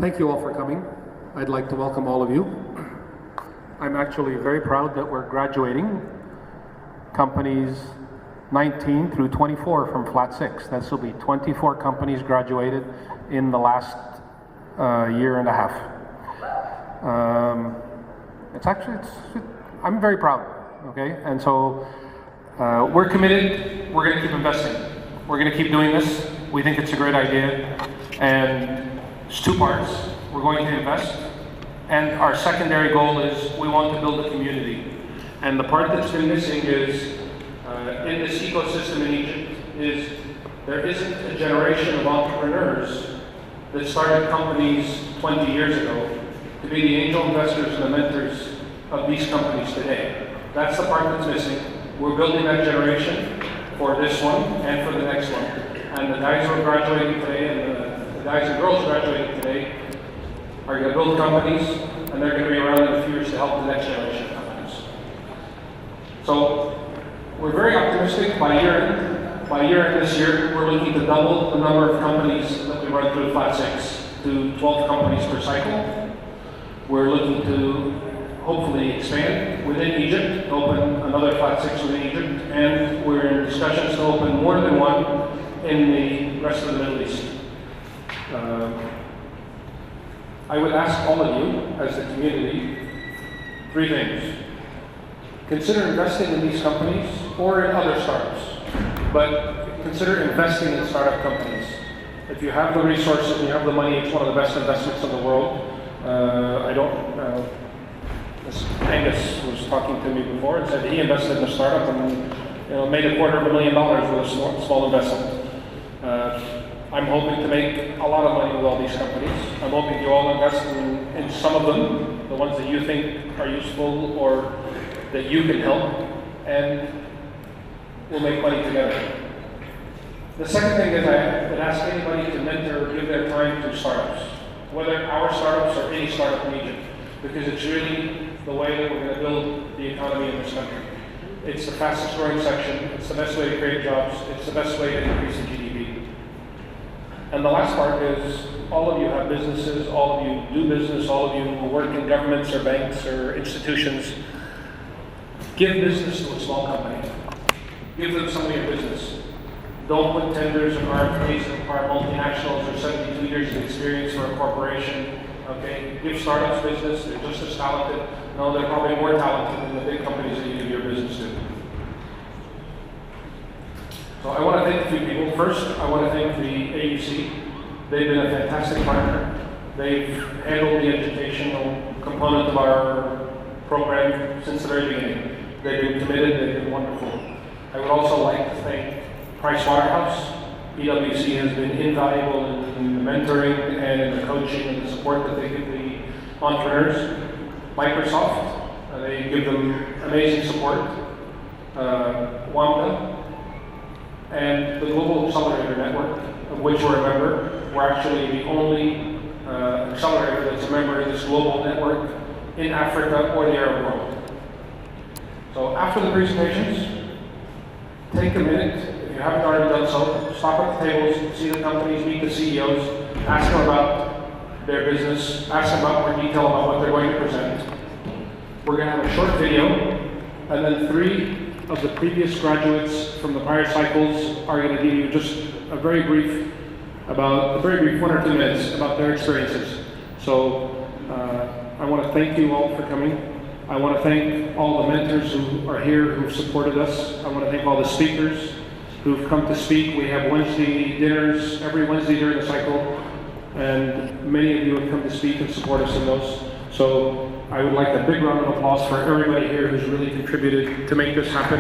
Thank you all for coming. I'd like to welcome all of you. I'm actually very proud that we're graduating companies 19 through 24 from Flat6. This will be 24 companies graduated in the last year and a half. I'm very proud, okay? And so we're committed, we're gonna keep investing. We're gonna keep doing this. We think it's a great idea. And it's two parts. We're going to invest. And our secondary goal is we want to build a community. And the part that's been missing is, in this ecosystem in Egypt, is there isn't a generation of entrepreneurs that started companies 20 years ago to be the angel investors and the mentors of these companies today. That's the part that's missing. We're building that generation for this one and for the next one. And the guys who are graduating today and the guys and girls graduating today are going to build companies, and they're going to be around in a few years to help the next generation of companies. So we're very optimistic. By year end this year, we're looking to double the number of companies that we run through Flat6 to 12 companies per cycle. We're looking to hopefully expand within Egypt, open another Flat6 within Egypt, and we're in discussions to open more than one in the rest of the Middle East. I would ask all of you, as the community, three things. Consider investing in these companies or in other startups, but consider investing in startup companies. If you have the resources and you have the money, it's one of the best investments in the world. Angus was talking to me before and said he invested in a startup and made $250,000 with a small investment. I'm hoping to make a lot of money with all these companies. I'm hoping you all invest in some of them, the ones that you think are useful or that you can help, and we'll make money together. The second thing is I would ask anybody to mentor or give their time to startups, whether our startups or any startup in Egypt, because it's really the way that we're going to build the economy in this country. It's the fastest growing section, it's the best way to create jobs, it's the best way to increase the GDP. And the last part is, all of you have businesses, all of you do business, all of you who work in governments or banks or institutions. Give business to a small company. Give them some of your business. Don't put tenders and RFPs that require multinationals or 72 years of experience for a corporation. Okay, give startups business, they're just as talented. No, they're probably more talented than the big companies that you give your business to. So I want to thank a few people. First, I want to thank the AUC. They've been a fantastic partner. They've handled the educational component of our program since the very beginning. They've been committed, they've been wonderful. I would also like to thank Pricewaterhouse. PwC has been invaluable in the mentoring and in the coaching and the support that they give the entrepreneurs. Microsoft, they give them amazing support. WAMDA, and the Global Accelerator Network, of which we're a member. We're actually the only accelerator that's a member in this global network in Africa or the Arab world. So after the presentations, take a minute, if you haven't already done so, stop at the tables, see the companies, meet the CEOs, ask them about their business, ask them about more detail about what they're going to present. We're going to have a short video, and then 3 of the previous graduates from the prior cycles are going to give you just a very brief 1 or 2 minutes about their experiences. So I want to thank you all for coming. I want to thank all the mentors who are here who've supported us. I want to thank all the speakers who've come to speak. We have Wednesday dinners every Wednesday during the cycle, and many of you have come to speak and support us in those. So I would like a big round of applause for everybody here who's really contributed to make this happen.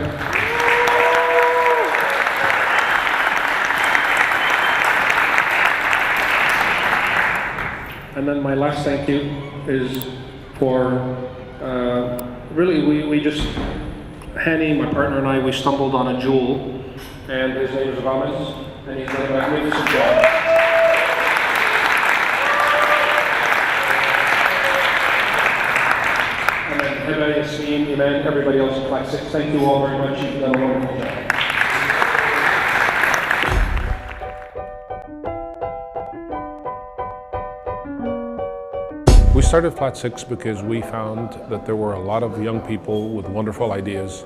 And then my last thank you is for, really we just, Hani, my partner and I, we stumbled on a jewel, and his name is Ramez, and he's done a magnificent job. Yasmin, Iman, everybody else at Flat6, thank you all very much. You've done a wonderful job. We started Flat6 because we found that there were a lot of young people with wonderful ideas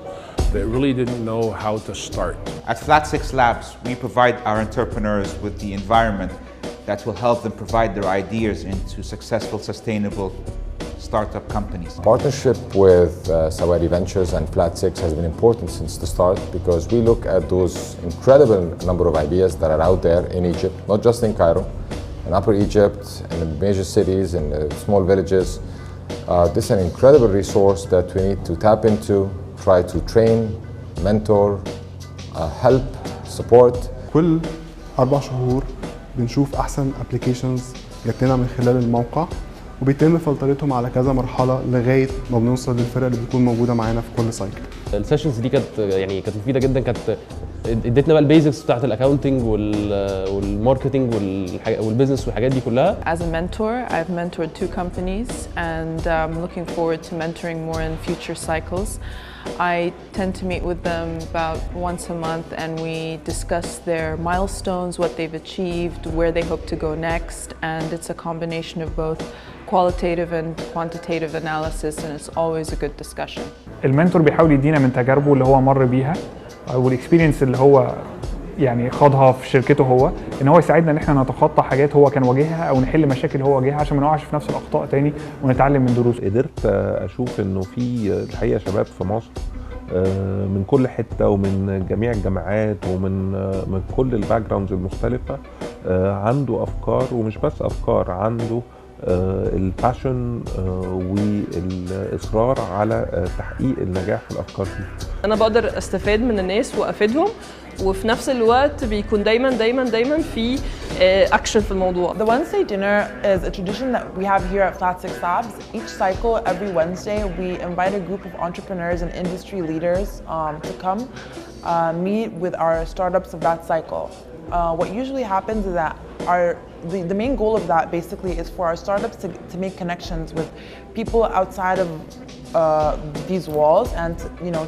that really didn't know how to start. At Flat6Labs, we provide our entrepreneurs with the environment that will help them provide their ideas into successful, sustainable startup companies. Partnership with Sawari Ventures and Flat6 has been important since the start because we look at those incredible number of ideas that are out there in Egypt, not just in Cairo, in Upper Egypt, in the major cities, in the small villages. This is an incredible resource that we need to tap into, try to train, mentor, help, support. كل 4 شهور بنشوف أحسن applications جاتنا من خلال الموقع وبيتم فلترتهم على كذا مرحلة لغاية ما بنوصل للفرق اللي بتكون موجودة معانا في كل سايكل. السيشنز دي كانت مفيدة جدا، كانت ادتنا بقى البيزكس بتاعت الاكاونتنج والماركتنج والبيزنس والحاجات دي كلها. As a mentor, I've mentored 2 companies and I'm looking forward to mentoring more in future cycles. I tend to meet with them about once a month and we discuss their milestones, what they've achieved, where they hope to go next, and it's a combination of both qualitative and quantitative analysis, and it's always a good discussion. المنتور بيحاول يدينا من تجاربه اللي هو مر بيها والاكسبيرينس اللي هو يعني خاضها في شركته هو، ان هو يساعدنا ان احنا نتخطى حاجات هو كان واجهها او نحل مشاكل هو واجهها عشان ما نقعش في نفس الاخطاء تاني ونتعلم من دروس. قدرت اشوف انه في الحقيقه شباب في مصر من كل حته ومن جميع الجامعات ومن كل الباك جراوندز المختلفه عنده افكار، ومش بس افكار، عنده الباشن والاصرار على تحقيق النجاح في الافكار دي. انا بقدر استفاد من الناس وافيدهم، وفي نفس الوقت بيكون دايما في اكشن في الموضوع. The Wednesday dinner is a tradition that we have here at Flat6Labs. Each cycle, every Wednesday, we invite a group of entrepreneurs and industry leaders to come meet with our startups of that cycle. What usually happens is that the main goal of that basically is for our startups to make connections with people outside of these walls and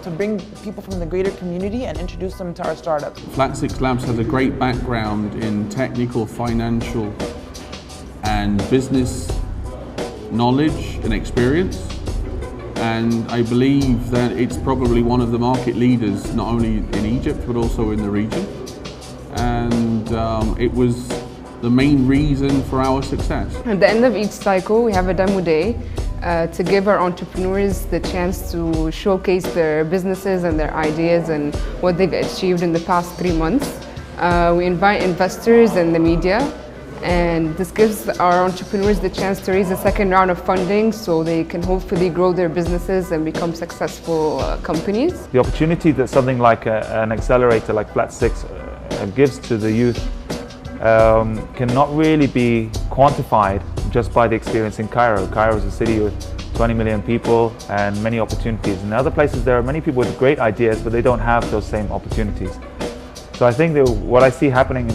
to bring people from the greater community and introduce them to our startups. Flat6Labs has a great background in technical, financial and business knowledge and experience, and I believe that it's probably one of the market leaders not only in Egypt but also in the region, and it was the main reason for our success. At the end of each cycle we have a demo day to give our entrepreneurs the chance to showcase their businesses and their ideas and what they've achieved in the past 3 months. We invite investors and the media, and this gives our entrepreneurs the chance to raise a second round of funding so they can hopefully grow their businesses and become successful companies. The opportunity that something like an accelerator like Flat6 gives to the youth cannot really be quantified just by the experience in Cairo. Cairo is a city with 20 million people and many opportunities. In other places there are many people with great ideas but they don't have those same opportunities. So I think that what I see happening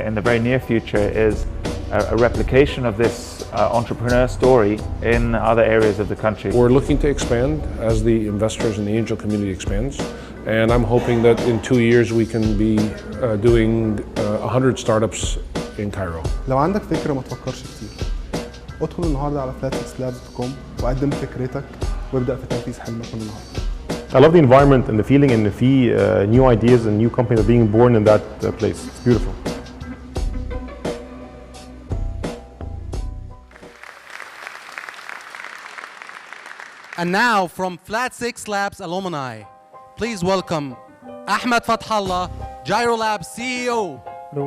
in the very near future is a replication of this entrepreneur story in other areas of the country. We're looking to expand as the investors and the angel community expands, and I'm hoping that in 2 years we can be doing 100 startups in Cairo. لو عندك فكرة ما تفكرش كتير، ادخل النهارده على flat6labs.com وقدم فكرتك وابدأ في تنفيذ حلمك من النهارده. I love the environment and the feeling and the new ideas and new companies are being born in that place. It's beautiful. And now from Flat6Labs Alumni, please welcome Ahmed Fathallah, GyroLabs CEO. Hello.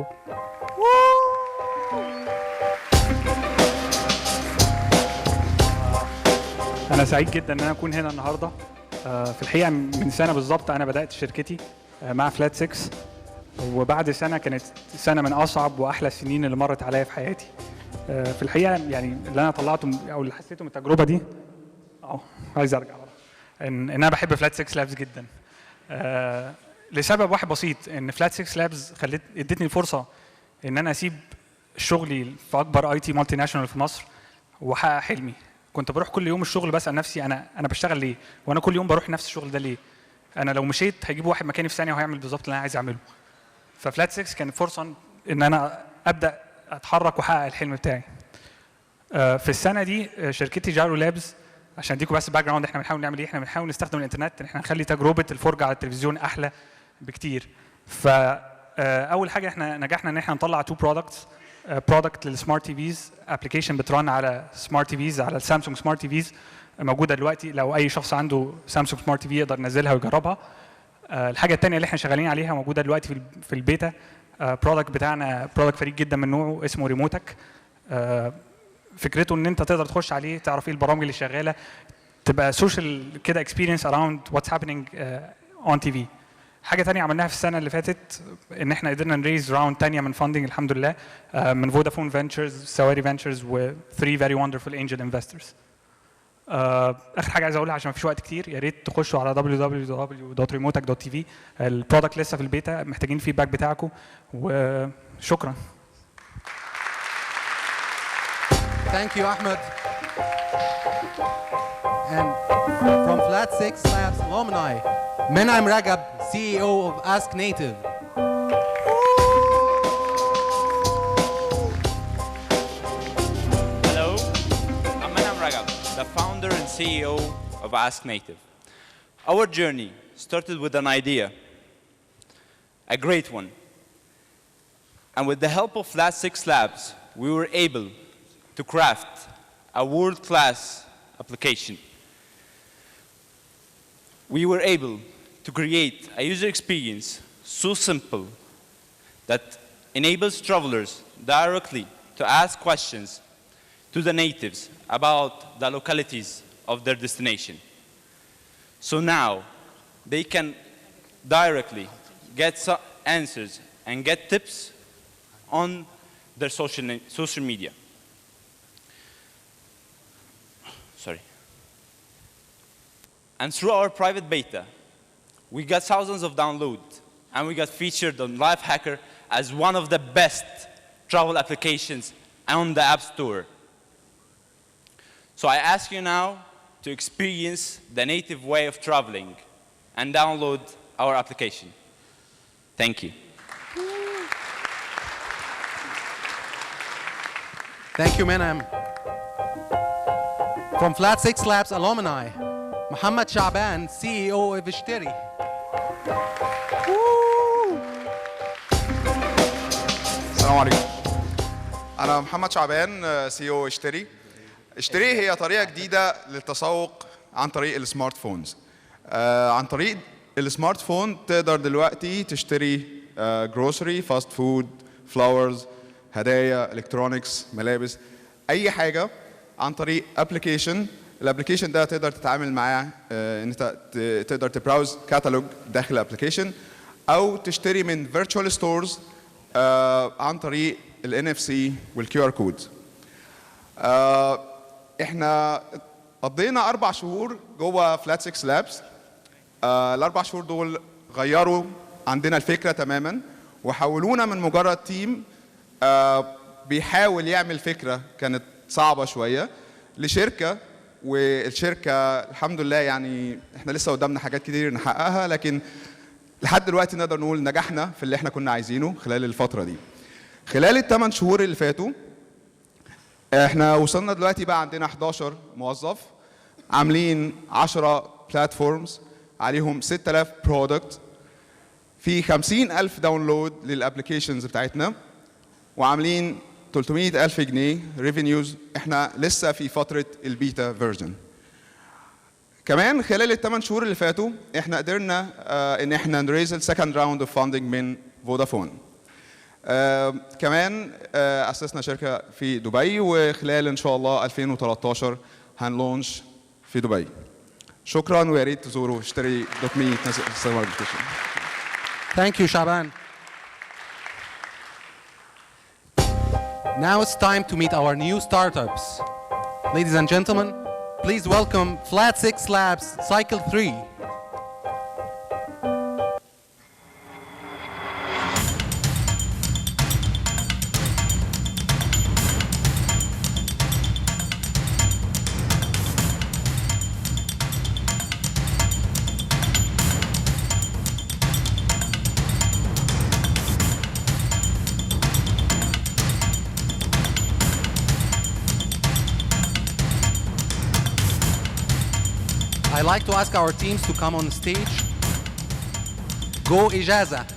أنا سعيد جدا إن أنا أكون هنا النهاردة. في الحقيقة من سنة بالظبط أنا بدأت شركتي مع Flat6، وبعد سنة كانت سنة من أصعب وأحلى السنين اللي مرت عليا في حياتي. في الحقيقة يعني اللي أنا طلعته أو اللي حسيته من التجربة دي عايز أرجع إن أنا بحب Flat6Labs جدا لسبب واحد بسيط، إن Flat6Labs ادتني الفرصة إن أنا أسيب شغلي في أكبر IT مالتي ناشونال في مصر وأحقق حلمي. كنت بروح كل يوم الشغل بسأل نفسي أنا بشتغل ليه؟ وأنا كل يوم بروح نفس الشغل ده ليه؟ أنا لو مشيت هيجيب واحد مكاني في ثانية وهيعمل بالظبط اللي أنا عايز أعمله. ففلات 6 كانت فرصة إن أنا أبدأ أتحرك وأحقق الحلم بتاعي. في السنه دي شركتي جايرو لابز، عشان اديكم بس باك جراوند احنا بنحاول نعمل ايه، احنا بنحاول نستخدم الانترنت ان احنا نخلي تجربه الفرجه على التلفزيون احلى بكتير. فاول حاجه احنا نجحنا ان احنا نطلع 2 برودكتس، برودكت للسمارت تي فيز، ابلكيشن بترن على سمارت تي فيز، على السامسونج سمارت تي فيز، موجوده دلوقتي لو اي شخص عنده سامسونج سمارت تي في يقدر ينزلها ويجربها. الحاجه الثانيه اللي احنا شغالين عليها موجوده دلوقتي في البيتا، برودكت بتاعنا برودكت فريد جدا من نوعه اسمه ريموتك. فكرته ان انت تقدر تخش عليه تعرف ايه البرامج اللي شغاله، تبقى سوشيال كده اكسبيرينس اراوند واتس هابينج اون تي في. حاجه ثانيه عملناها في السنه اللي فاتت ان احنا قدرنا نريز راوند ثانيه من فاندنج الحمد لله، من فودافون فينتشرز، سواري فينتشرز، و 3 فيري وندرفul انجل انفسترز. اخر حاجه عايز اقولها عشان مفيش وقت كتير، يا ريت تخشوا على www.remotek.tv. البرودكت لسه في البيتا، محتاجين الفيدباك بتاعكم وشكرا. Thank you, Ahmed. And from Flat6Labs Alumni, Menam Ragab, CEO of asknative. Hello, I'm Menam Ragab, the founder and CEO of asknative. Our journey started with an idea, a great one. And with the help of Flat6Labs, we were able to craft a world-class application. We were able to create a user experience so simple that enables travelers directly to ask questions to the natives about the localities of their destination. So now they can directly get answers and get tips on their social media. Sorry. And through our private beta, we got thousands of downloads, and we got featured on Lifehacker as one of the best travel applications on the App Store. So I ask you now to experience the native way of traveling and download our application. Thank you. Thank you, Menam. From Flat6Labs Alumni, Mohammed Shaban, CEO of Eshtery. السلام عليكم. أنا محمد شعبان، سي او اشتري. اشتري هي طريقة جديدة للتسوق عن طريق السمارت فونز. عن طريق السمارت فون تقدر دلوقتي تشتري جروسري، فاست فود، فلاورز، هدايا، الكترونكس، ملابس، أي حاجة عن طريق ابلكيشن. الابلكيشن ده تقدر تتعامل معاه ان انت تقدر تبراوز كاتالوج داخل الابلكيشن، او تشتري من فيرتشوال ستورز عن طريق الان اف سي والكيو ار كود. احنا قضينا 4 شهور جوه فلات 6 لابس. ال4 شهور دول غيروا عندنا الفكره تماما، وحولونا من مجرد تيم بيحاول يعمل فكره كانت صعبه شويه لشركه. والشركه الحمد لله يعني احنا لسه قدامنا حاجات كتير نحققها، لكن لحد دلوقتي نقدر نقول نجحنا في اللي احنا كنا عايزينه خلال الفتره دي. خلال ال8 شهور اللي فاتوا احنا وصلنا دلوقتي بقى عندنا 11 موظف، عاملين 10 بلاتفورمز عليهم 6000 برودكت، في 50,000 داونلود للابلكيشنز بتاعتنا، وعاملين 300,000 جنيه ريفينيوز. احنا لسه في فتره البيتا فيرجن. كمان خلال ال8 شهور اللي فاتوا احنا قدرنا ان احنا نريز السكند راوند اوف فاندنج من فودافون. كمان اسسنا شركه في دبي، وخلال ان شاء الله 2013 هنلونش في دبي. شكرا، ويا ريت تزوروا اشتري.me. Thank you, Shaban. Now it's time to meet our new startups. Ladies and gentlemen, please welcome Flat6Labs Cycle 3. I'd like to ask our teams to come on stage. GoEjaza.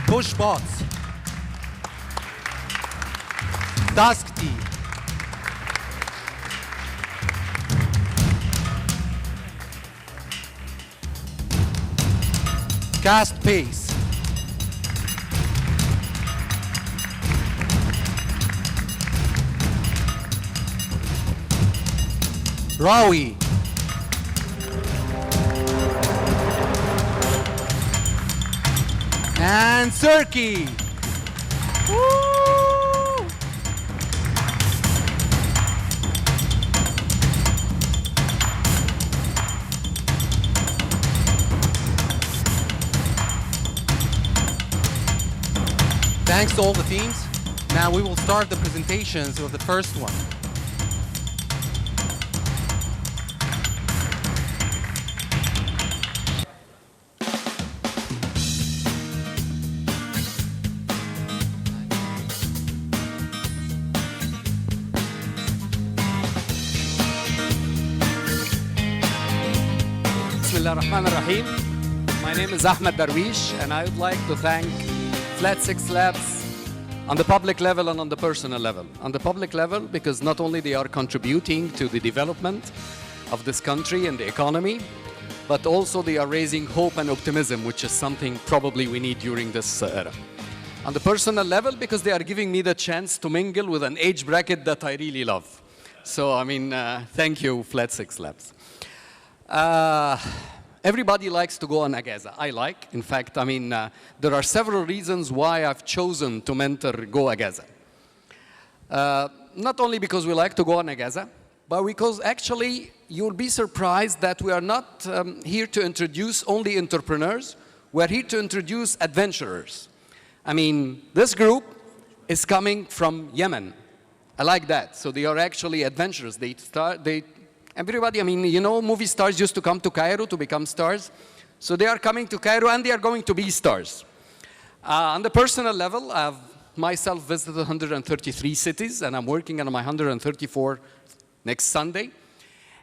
PushBots. Taskty. Castpace. Rawy. And CIRQY. Thanks to all the teams. Now we will start the presentations of the first one. Bismillahirrahmanirrahim. My name is Ahmed Darwish, and I would like to thank Flat6Labs on the public level and on the personal level. On the public level, because not only they are contributing to the development of this country and the economy, but also they are raising hope and optimism, which is something probably we need during this era. On the personal level, because they are giving me the chance to mingle with an age bracket that I really love. So, I mean, thank you, Flat6Labs. Everybody likes to go on GoEjaza. I like. In fact, I mean, there are several reasons why I've chosen to mentor GoEjaza. Not only because we like to go on GoEjaza, but because actually you'll be surprised that we are not here to introduce only entrepreneurs. We're here to introduce adventurers. I mean, this group is coming from Yemen. I like that. So they are actually adventurers. Everybody, I mean, you know, movie stars used to come to Cairo to become stars. So they are coming to Cairo and they are going to be stars. On the personal level, I've myself visited 133 cities and I'm working on my 134 next Sunday.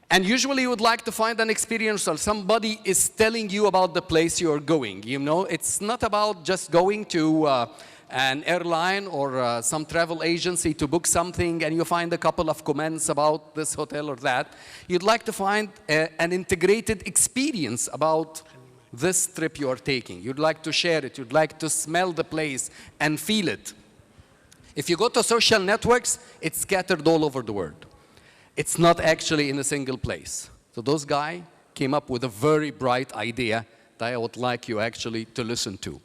And usually you would like to find an experience or somebody is telling you about the place you're going. You know, it's not about just going to an airline or some travel agency to book something and you find a couple of comments about this hotel or that. You'd like to find an integrated experience about this trip you're taking. You'd like to share it. You'd like to smell the place and feel it. If you go to social networks, it's scattered all over the world. It's not actually in a single place. So those guys came up with a very bright idea that I would like you actually to listen to.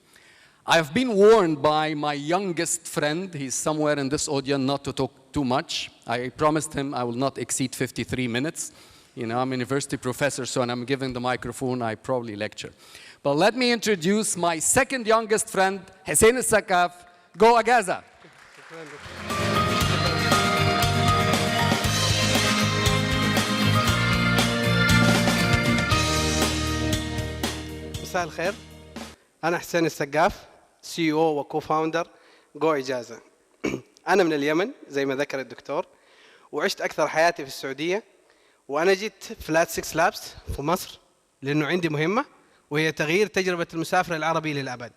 I've been warned by my youngest friend, he's somewhere in this audience, not to talk too much. I promised him I will not exceed 53 minutes. You know, I'm a university professor, so when I'm given the microphone, I probably lecture. But let me introduce my second youngest friend, Hussein Al-Sakaf, GoEjaza. مساء الخير. أنا حسين السقاف CEO وكو-فاوندر GoEjaza. أنا من اليمن زي ما ذكر الدكتور وعشت أكثر حياتي في السعودية وأنا جيت Flat6Labs في مصر لأنه عندي مهمة وهي تغيير تجربة المسافر العربي للأبد.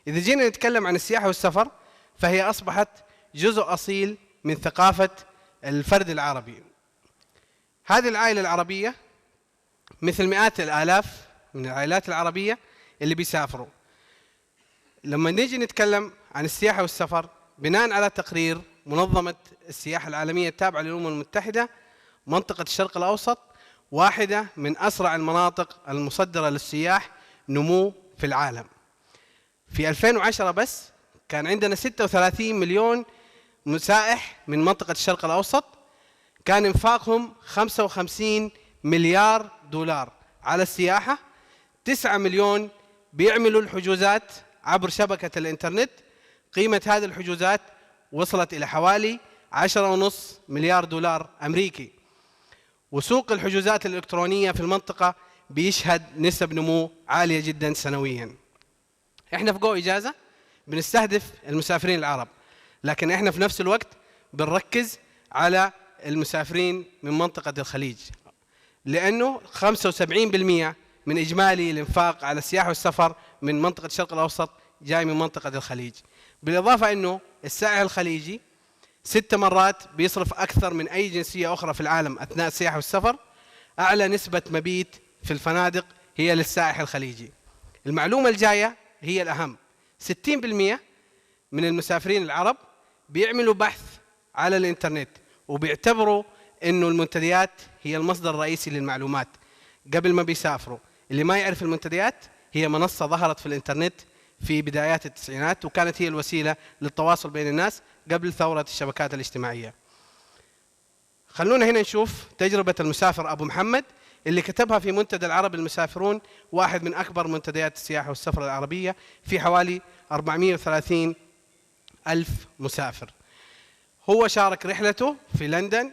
إذا جينا نتكلم عن السياحة والسفر فهي أصبحت جزء أصيل من ثقافة الفرد العربي. هذه العائلة العربية مثل مئات الآلاف من العائلات العربية اللي بيسافروا. لما نيجي نتكلم عن السياحة والسفر بناء على تقرير منظمة السياحة العالمية التابعة للأمم المتحدة، منطقة الشرق الأوسط واحدة من أسرع المناطق المصدرة للسياح نمو في العالم. في 2010 بس كان عندنا 36 مليون سائح من منطقة الشرق الأوسط، كان انفاقهم 55 مليار دولار على السياحة. 9 مليون بيعملوا الحجوزات عبر شبكة الإنترنت. قيمة هذه الحجوزات وصلت إلى حوالي 10.5 مليار دولار أمريكي. وسوق الحجوزات الإلكترونية في المنطقة بيشهد نسب نمو عالية جدا سنويا. احنا في GoEjaza بنستهدف المسافرين العرب، لكن احنا في نفس الوقت بنركز على المسافرين من منطقة الخليج، لأنه 75% من إجمالي الإنفاق على السياحة والسفر من منطقة الشرق الأوسط جاي من منطقة الخليج. بالإضافة أنه السائح الخليجي 6 مرات بيصرف أكثر من أي جنسية أخرى في العالم أثناء السياحة والسفر. أعلى نسبة مبيت في الفنادق هي للسائح الخليجي. المعلومة الجاية هي الأهم، 60% من المسافرين العرب بيعملوا بحث على الإنترنت وبيعتبروا أنه المنتديات هي المصدر الرئيسي للمعلومات قبل ما بيسافروا. اللي ما يعرف المنتديات هي منصة ظهرت في الإنترنت في بدايات التسعينات، وكانت هي الوسيلة للتواصل بين الناس قبل ثورة الشبكات الاجتماعية. خلونا هنا نشوف تجربة المسافر أبو محمد اللي كتبها في منتدى العرب المسافرون، واحد من أكبر منتديات السياحة والسفر العربية، في حوالي 430 ألف مسافر. هو شارك رحلته في لندن،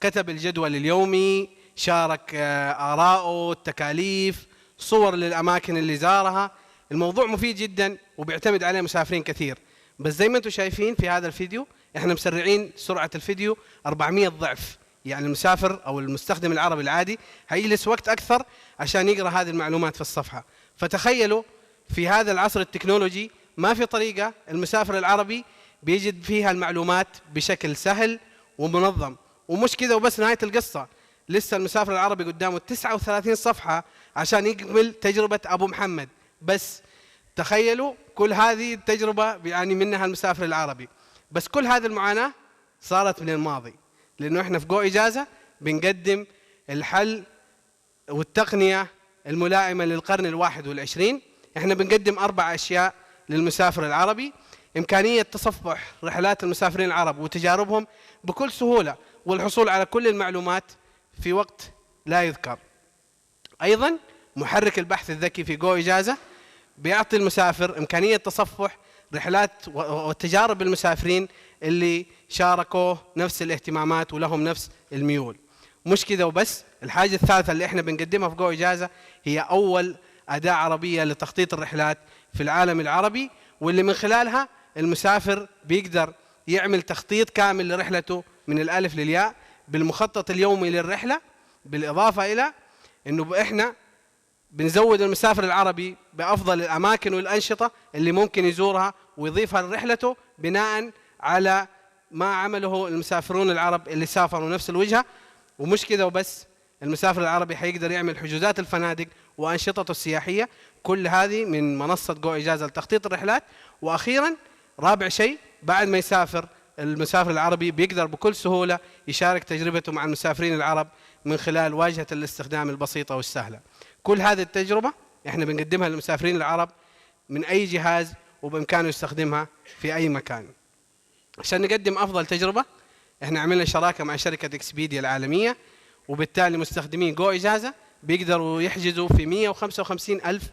كتب الجدول اليومي، شارك آراءه، التكاليف، صور للأماكن اللي زارها. الموضوع مفيد جدا وبيعتمد عليه مسافرين كثير، بس زي ما انتم شايفين في هذا الفيديو احنا مسرعين سرعة الفيديو 400 ضعف. يعني المسافر او المستخدم العربي العادي هيجلس وقت اكثر عشان يقرا هذه المعلومات في الصفحة. فتخيلوا في هذا العصر التكنولوجي ما في طريقة المسافر العربي بيجد فيها المعلومات بشكل سهل ومنظم. ومش كذا وبس، نهاية القصة لسه المسافر العربي قدامه 39 صفحة عشان يكمل تجربة أبو محمد. بس تخيلوا كل هذه التجربة بيعاني منها المسافر العربي، بس كل هذه المعاناة صارت من الماضي، لأنه إحنا في GoEjaza بنقدم الحل والتقنية الملائمة للقرن ال21. إحنا بنقدم 4 أشياء للمسافر العربي: إمكانية تصفح رحلات المسافرين العرب وتجاربهم بكل سهولة والحصول على كل المعلومات في وقت لا يذكر. أيضا محرك البحث الذكي في GoEjaza بيعطي المسافر إمكانية تصفح رحلات وتجارب المسافرين اللي شاركوا نفس الاهتمامات ولهم نفس الميول. مش كذا وبس، الحاجة الثالثة اللي احنا بنقدمها في GoEjaza هي أول أداة عربية لتخطيط الرحلات في العالم العربي، واللي من خلالها المسافر بيقدر يعمل تخطيط كامل لرحلته من الألف للياء بالمخطط اليومي للرحلة. بالإضافة إلى أنه إحنا بنزود المسافر العربي بأفضل الأماكن والأنشطة اللي ممكن يزورها ويضيفها لرحلته بناء على ما عمله المسافرون العرب اللي سافروا نفس الوجهة. ومش كذا وبس، المسافر العربي حيقدر يعمل حجوزات الفنادق وأنشطته السياحية، كل هذه من منصة GoEjaza لتخطيط الرحلات. وأخيرا رابع شيء، بعد ما يسافر المسافر العربي بيقدر بكل سهولة يشارك تجربته مع المسافرين العرب من خلال واجهة الاستخدام البسيطة والسهلة. كل هذه التجربة احنا بنقدمها للمسافرين العرب من أي جهاز وبإمكانه يستخدمها في أي مكان. عشان نقدم أفضل تجربة احنا عملنا شراكة مع شركة إكسبيديا العالمية، وبالتالي مستخدمين GoEjaza بيقدروا يحجزوا في 155 ألف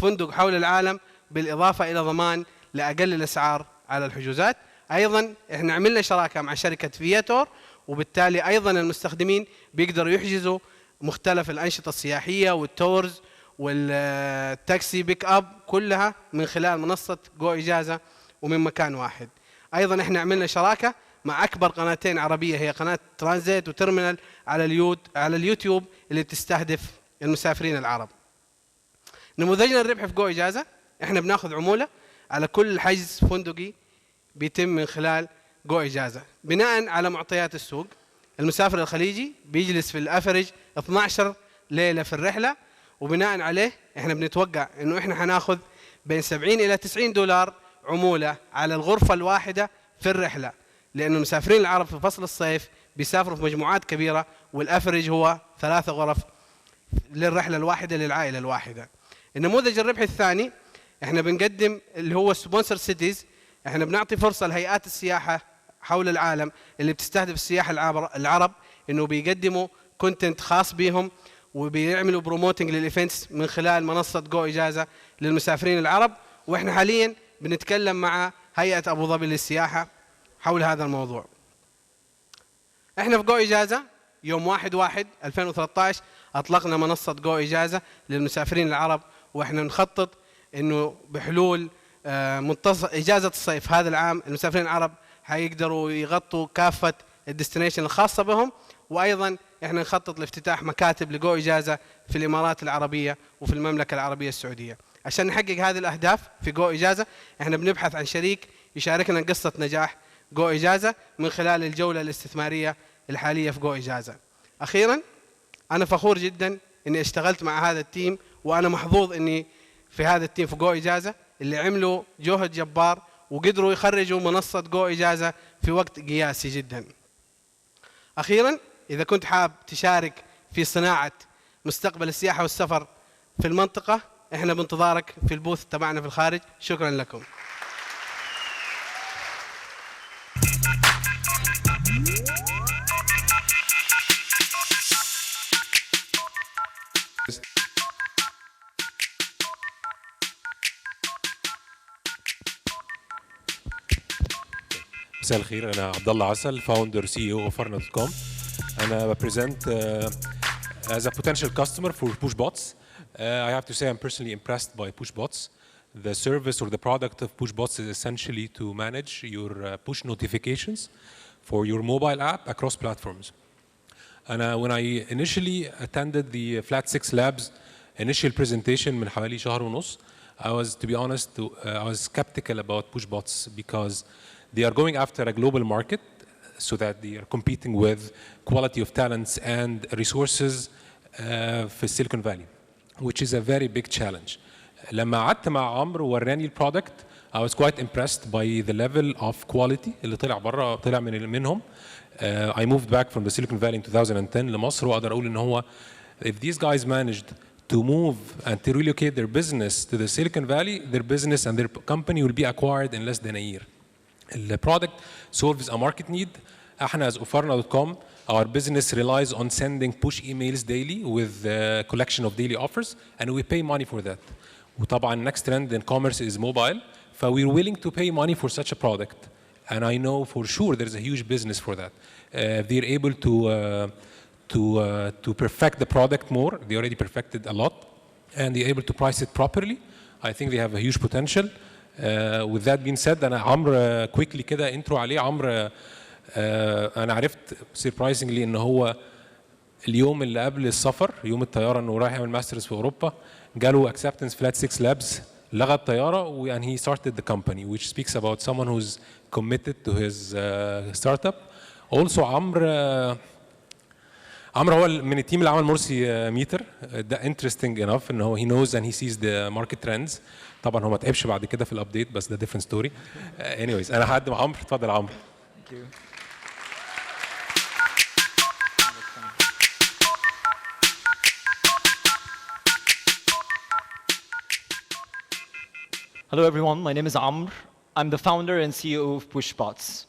فندق حول العالم، بالإضافة إلى ضمان لأقل الأسعار على الحجوزات. أيضا احنا عملنا شراكة مع شركة فياتور، وبالتالي أيضا المستخدمين بيقدروا يحجزوا مختلف الأنشطة السياحية والتورز والتاكسي بيك أب كلها من خلال منصة GoEjaza ومن مكان واحد. أيضا احنا عملنا شراكة مع أكبر قناتين عربية، هي قناة ترانزيت وترمينال على اليوتيوب اللي بتستهدف المسافرين العرب. نموذجنا الربح في GoEjaza احنا بناخذ عمولة على كل حجز فندقي بيتم من خلال GoEjaza بناء على معطيات السوق. المسافر الخليجي بيجلس في الافرج 12 ليلة في الرحلة، وبناء عليه احنا بنتوقع انه احنا حناخذ بين 70 إلى 90 دولار عمولة على الغرفة الواحدة في الرحلة، لأن المسافرين العرب في فصل الصيف بيسافروا في مجموعات كبيرة، والافرج هو 3 غرف للرحلة الواحدة للعائلة الواحدة. النموذج الربحي الثاني احنا بنقدم اللي هو سبونسر سيتيز. احنا بنعطي فرصة لهيئات السياحة حول العالم اللي بتستهدف السياح العرب انه بيقدموا كونتنت خاص بهم وبيعملوا بروموتنج للايفنتس من خلال منصة GoEjaza للمسافرين العرب. واحنا حاليا بنتكلم مع هيئة ابو ظبي للسياحة حول هذا الموضوع. احنا في GoEjaza يوم 1/1/2013 اطلقنا منصة GoEjaza للمسافرين العرب، واحنا نخطط انه بحلول اجازة الصيف هذا العام المسافرين العرب حيقدروا يغطوا كافة الديستنيشن الخاصة بهم، وأيضا احنا نخطط لافتتاح مكاتب لجو إجازة في الإمارات العربية وفي المملكة العربية السعودية. عشان نحقق هذه الأهداف في جو إجازة احنا بنبحث عن شريك يشاركنا قصة نجاح جو إجازة من خلال الجولة الاستثمارية الحالية في جو إجازة. أخيرا أنا فخور جدا إني اشتغلت مع هذا التيم، وأنا محظوظ إني في هذا التيم في جو إجازة اللي عملوا جهد جبار وقدروا يخرجوا منصة جو إجازة في وقت قياسي جدا. أخيرا إذا كنت حاب تشارك في صناعة مستقبل السياحة والسفر في المنطقة احنا بانتظارك في البوث تبعنا في الخارج. شكرا لكم. مساء الخير، أنا عبد الله عسل فاوندر سي او اوف farna.com. أنا ببريزنت as a potential customer for PushBots. I have to say I'm personally impressed by PushBots. The service or the product of PushBots is essentially to manage your push notifications for your mobile app across platforms. And when I initially attended the Flat6Labs initial presentation من حوالي شهر ونص, I was, to be honest, I was skeptical about PushBots because they are going after a global market so that they are competing with quality of talents and resources في Silicon Valley, which is a very big challenge. لما قعدت مع عمرو وراني البرودكت I was quite impressed by the level of quality اللي طلع بره طلع منهم. I moved back from the Silicon Valley in 2010 لمصر, واقدر اقول ان هو if these guys managed to move and to relocate their business to the Silicon Valley, their business and their company will be acquired in less than a year. The product solves a market need. احنا as farna.com, our business relies on sending push emails daily with a collection of daily offers, and we pay money for that. وطبعا next trend in commerce is mobile, so we're willing to pay money for such a product. And I know for sure there's a huge business for that. They're able to perfect the product more. They already perfected a lot, and they're able to price it properly. I think they have a huge potential. With that being said, أنا عمرو quickly كده intro عليه. عمرو أنا عرفت surprisingly إن هو اليوم اللي قبل السفر, يوم الطيارة, إنه رايح يعمل ماسترز في أوروبا, جاله acceptance Flat6Labs, لغى الطيارة, and he started the company, which speaks about someone who's committed to his startup. Also عمرو هو من التيم اللي عمل مرسي ميتر. ده interesting enough إن هو he knows and he sees the market trends. طبعا هو ما تعبش بعد كده في الابديت, بس ده different story. Anyways أنا هقدم عمرو. اتفضل عمرو. Thank you. Hello everyone, my name is Amr. I'm the founder and CEO of PushBots.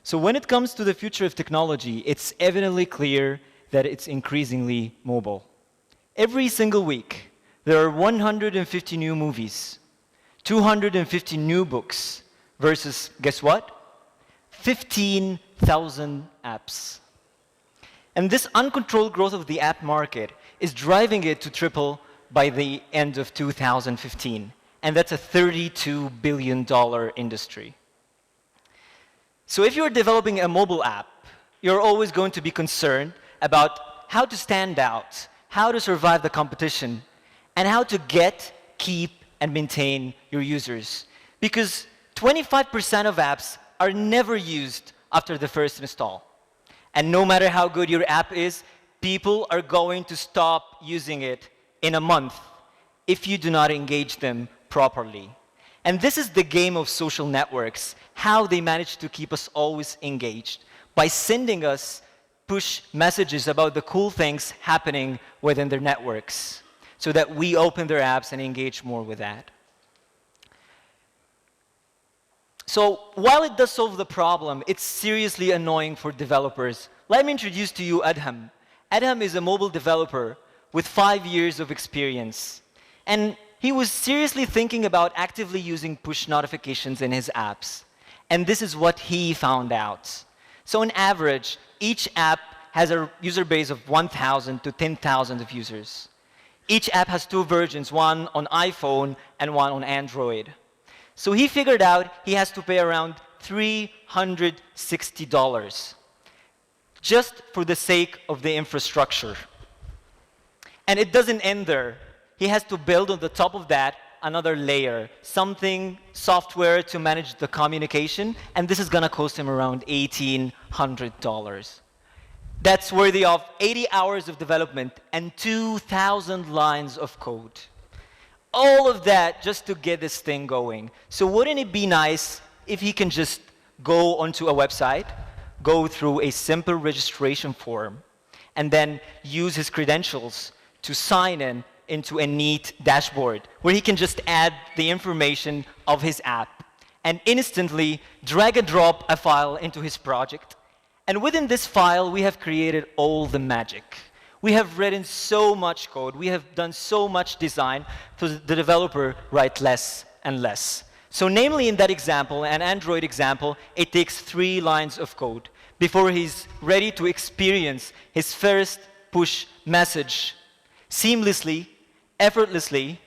So when it comes to the future of technology, it's evidently clear that it's increasingly mobile. Every single week, there are 150 new movies, 250 new books, versus, guess what? 15,000 apps. And this uncontrolled growth of the app market is driving it to triple by the end of 2015. And that's a $32 billion industry. So if you're developing a mobile app, you're always going to be concerned about how to stand out, how to survive the competition, and how to get, keep, and maintain your users. Because 25% of apps are never used after the first install. And no matter how good your app is, people are going to stop using it in a month if you do not engage them properly. And this is the game of social networks, how they manage to keep us always engaged by sending us push messages about the cool things happening within their networks so that we open their apps and engage more with that. So while it does solve the problem, it's seriously annoying for developers. Let me introduce to you Adham. Adham is a mobile developer with 5 years of experience. And he was seriously thinking about actively using push notifications in his apps. And this is what he found out. So on average, each app has a user base of 1,000 to 10,000 of users. Each app has 2 versions, one on iPhone and one on Android. So he figured out he has to pay around $360 just for the sake of the infrastructure. And it doesn't end there. He has to build on the top of that another layer, software to manage the communication, and this is gonna cost him around $1,800. That's worthy of 80 hours of development and 2,000 lines of code. All of that just to get this thing going. So wouldn't it be nice if he can just go onto a website, go through a simple registration form, and then use his credentials to sign in into a neat dashboard where he can just add the information of his app and instantly drag and drop a file into his project. And within this file, we have created all the magic. We have written so much code. We have done so much design for the developer write less and less. So namely in that example, an Android example, it takes 3 lines of code before he's ready to experience his first push message seamlessly, effortlessly,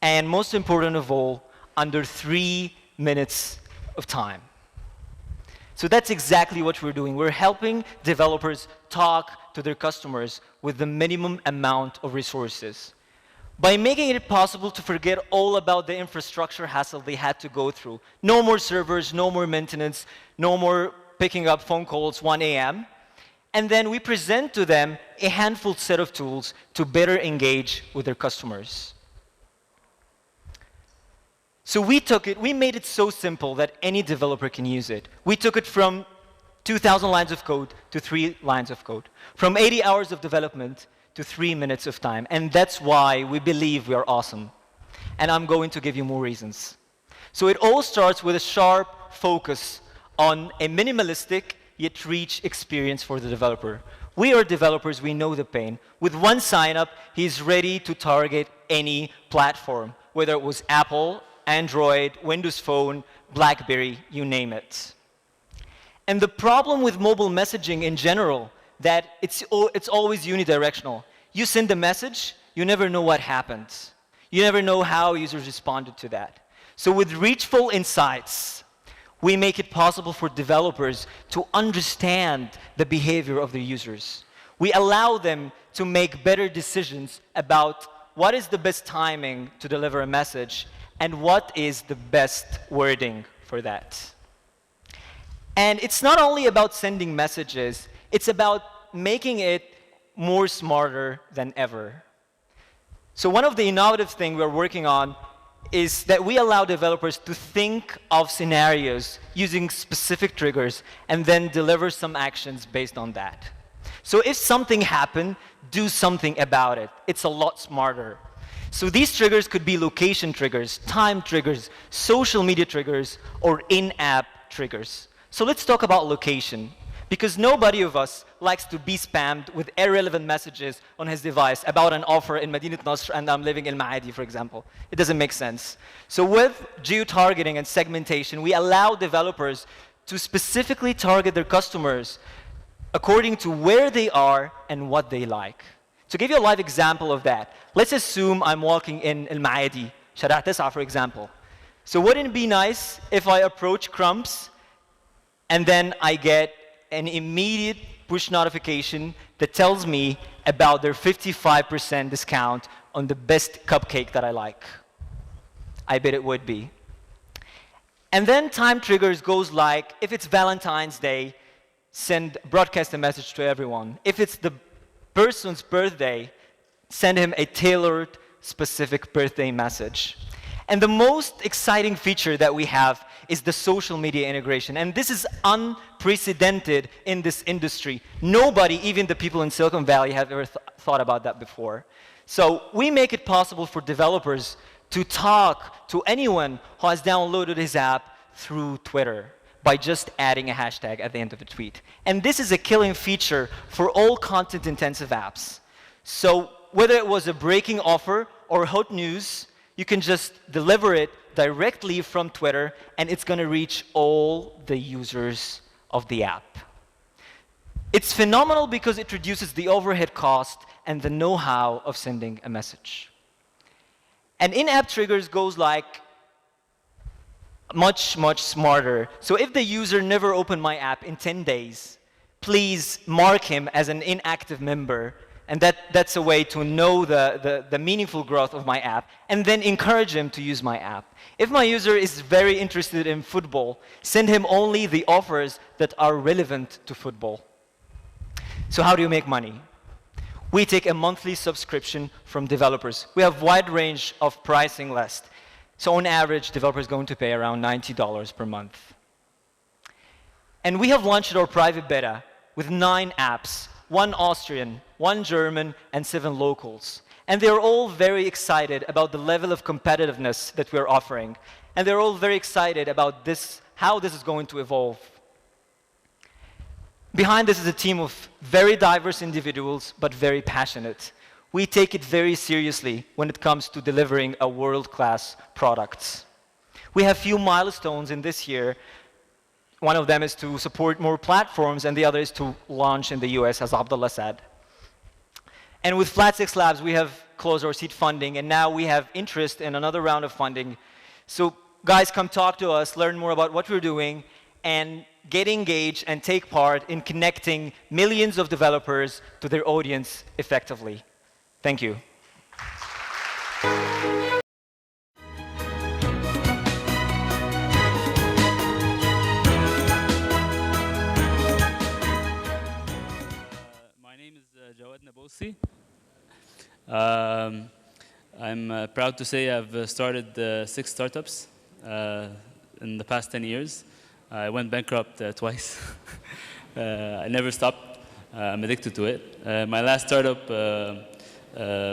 and most important of all, under 3 minutes of time. So that's exactly what we're doing. We're helping developers talk to their customers with the minimum amount of resources. By making it possible to forget all about the infrastructure hassle they had to go through. No more servers, no more maintenance, no more picking up phone calls 1 a.m. And then we present to them a handful set of tools to better engage with their customers. So we made it so simple that any developer can use it. We took it from 2,000 lines of code to 3 lines of code, from 80 hours of development to 3 minutes of time. And that's why we believe we are awesome. And I'm going to give you more reasons. So it all starts with a sharp focus on a minimalistic yet rich experience for the developer. We are developers, we know the pain. With one sign-up, he's ready to target any platform, whether it was Apple, Android, Windows Phone, BlackBerry, you name it. And the problem with mobile messaging in general, that it's always unidirectional. You send a message, you never know what happens. You never know how users responded to that. So with reachful insights, we make it possible for developers to understand the behavior of their users. We allow them to make better decisions about what is the best timing to deliver a message and what is the best wording for that. And it's not only about sending messages, it's about making it more smarter than ever. So one of the innovative things we're working on is that we allow developers to think of scenarios using specific triggers and then deliver some actions based on that. So if something happened, do something about it. It's a lot smarter. So these triggers could be location triggers, time triggers, social media triggers, or in-app triggers. So let's talk about location. Because nobody of us likes to be spammed with irrelevant messages on his device about an offer in Madinat Nasr and I'm living in Maadi, for example. It doesn't make sense. So with geo-targeting and segmentation, we allow developers to specifically target their customers according to where they are and what they like. To give you a live example of that, let's assume I'm walking in Al-Maadi, Shara' Tis'a, for example. So wouldn't it be nice if I approach Crumbs and then I get an immediate push notification that tells me about their 55% discount on the best cupcake that I like? I bet it would be. And then time triggers goes like, if it's Valentine's Day, broadcast a message to everyone. If it's the person's birthday, send him a tailored, specific birthday message. And the most exciting feature that we have is the social media integration. And this is unprecedented in this industry. Nobody, even the people in Silicon Valley, have ever thought about that before. So we make it possible for developers to talk to anyone who has downloaded his app through Twitter by just adding a hashtag at the end of a tweet. And this is a killing feature for all content-intensive apps. So whether it was a breaking offer or hot news, you can just deliver it directly from Twitter, and it's going to reach all the users of the app. It's phenomenal because it reduces the overhead cost and the know-how of sending a message. And in-app triggers goes like much, much smarter. So if the user never opened my app in 10 days, please mark him as an inactive member. And that's a way to know the meaningful growth of my app, and then encourage him to use my app. If my user is very interested in football, send him only the offers that are relevant to football. So how do you make money? We take a monthly subscription from developers. We have a wide range of pricing lists. So on average, developers are going to pay around $90 per month. And we have launched our private beta with 9 apps, 1 Austrian, 1 German, and 7 locals. And they're all very excited about the level of competitiveness that we're offering. And they're all very excited about this, how this is going to evolve. Behind this is a team of very diverse individuals, but very passionate. We take it very seriously when it comes to delivering a world-class product. We have few milestones in this year. One of them is to support more platforms, and the other is to launch in the US, as Abdullah said. And with Flat6Labs, we have closed our seed funding, and now we have interest in another round of funding. So guys, come talk to us, learn more about what we're doing, and get engaged and take part in connecting millions of developers to their audience effectively. Thank you. My name is Jawad Nabosi. I'm proud to say I've started 6 startups in the past 10 years. I went bankrupt twice. I never stopped. I'm addicted to it. My last startup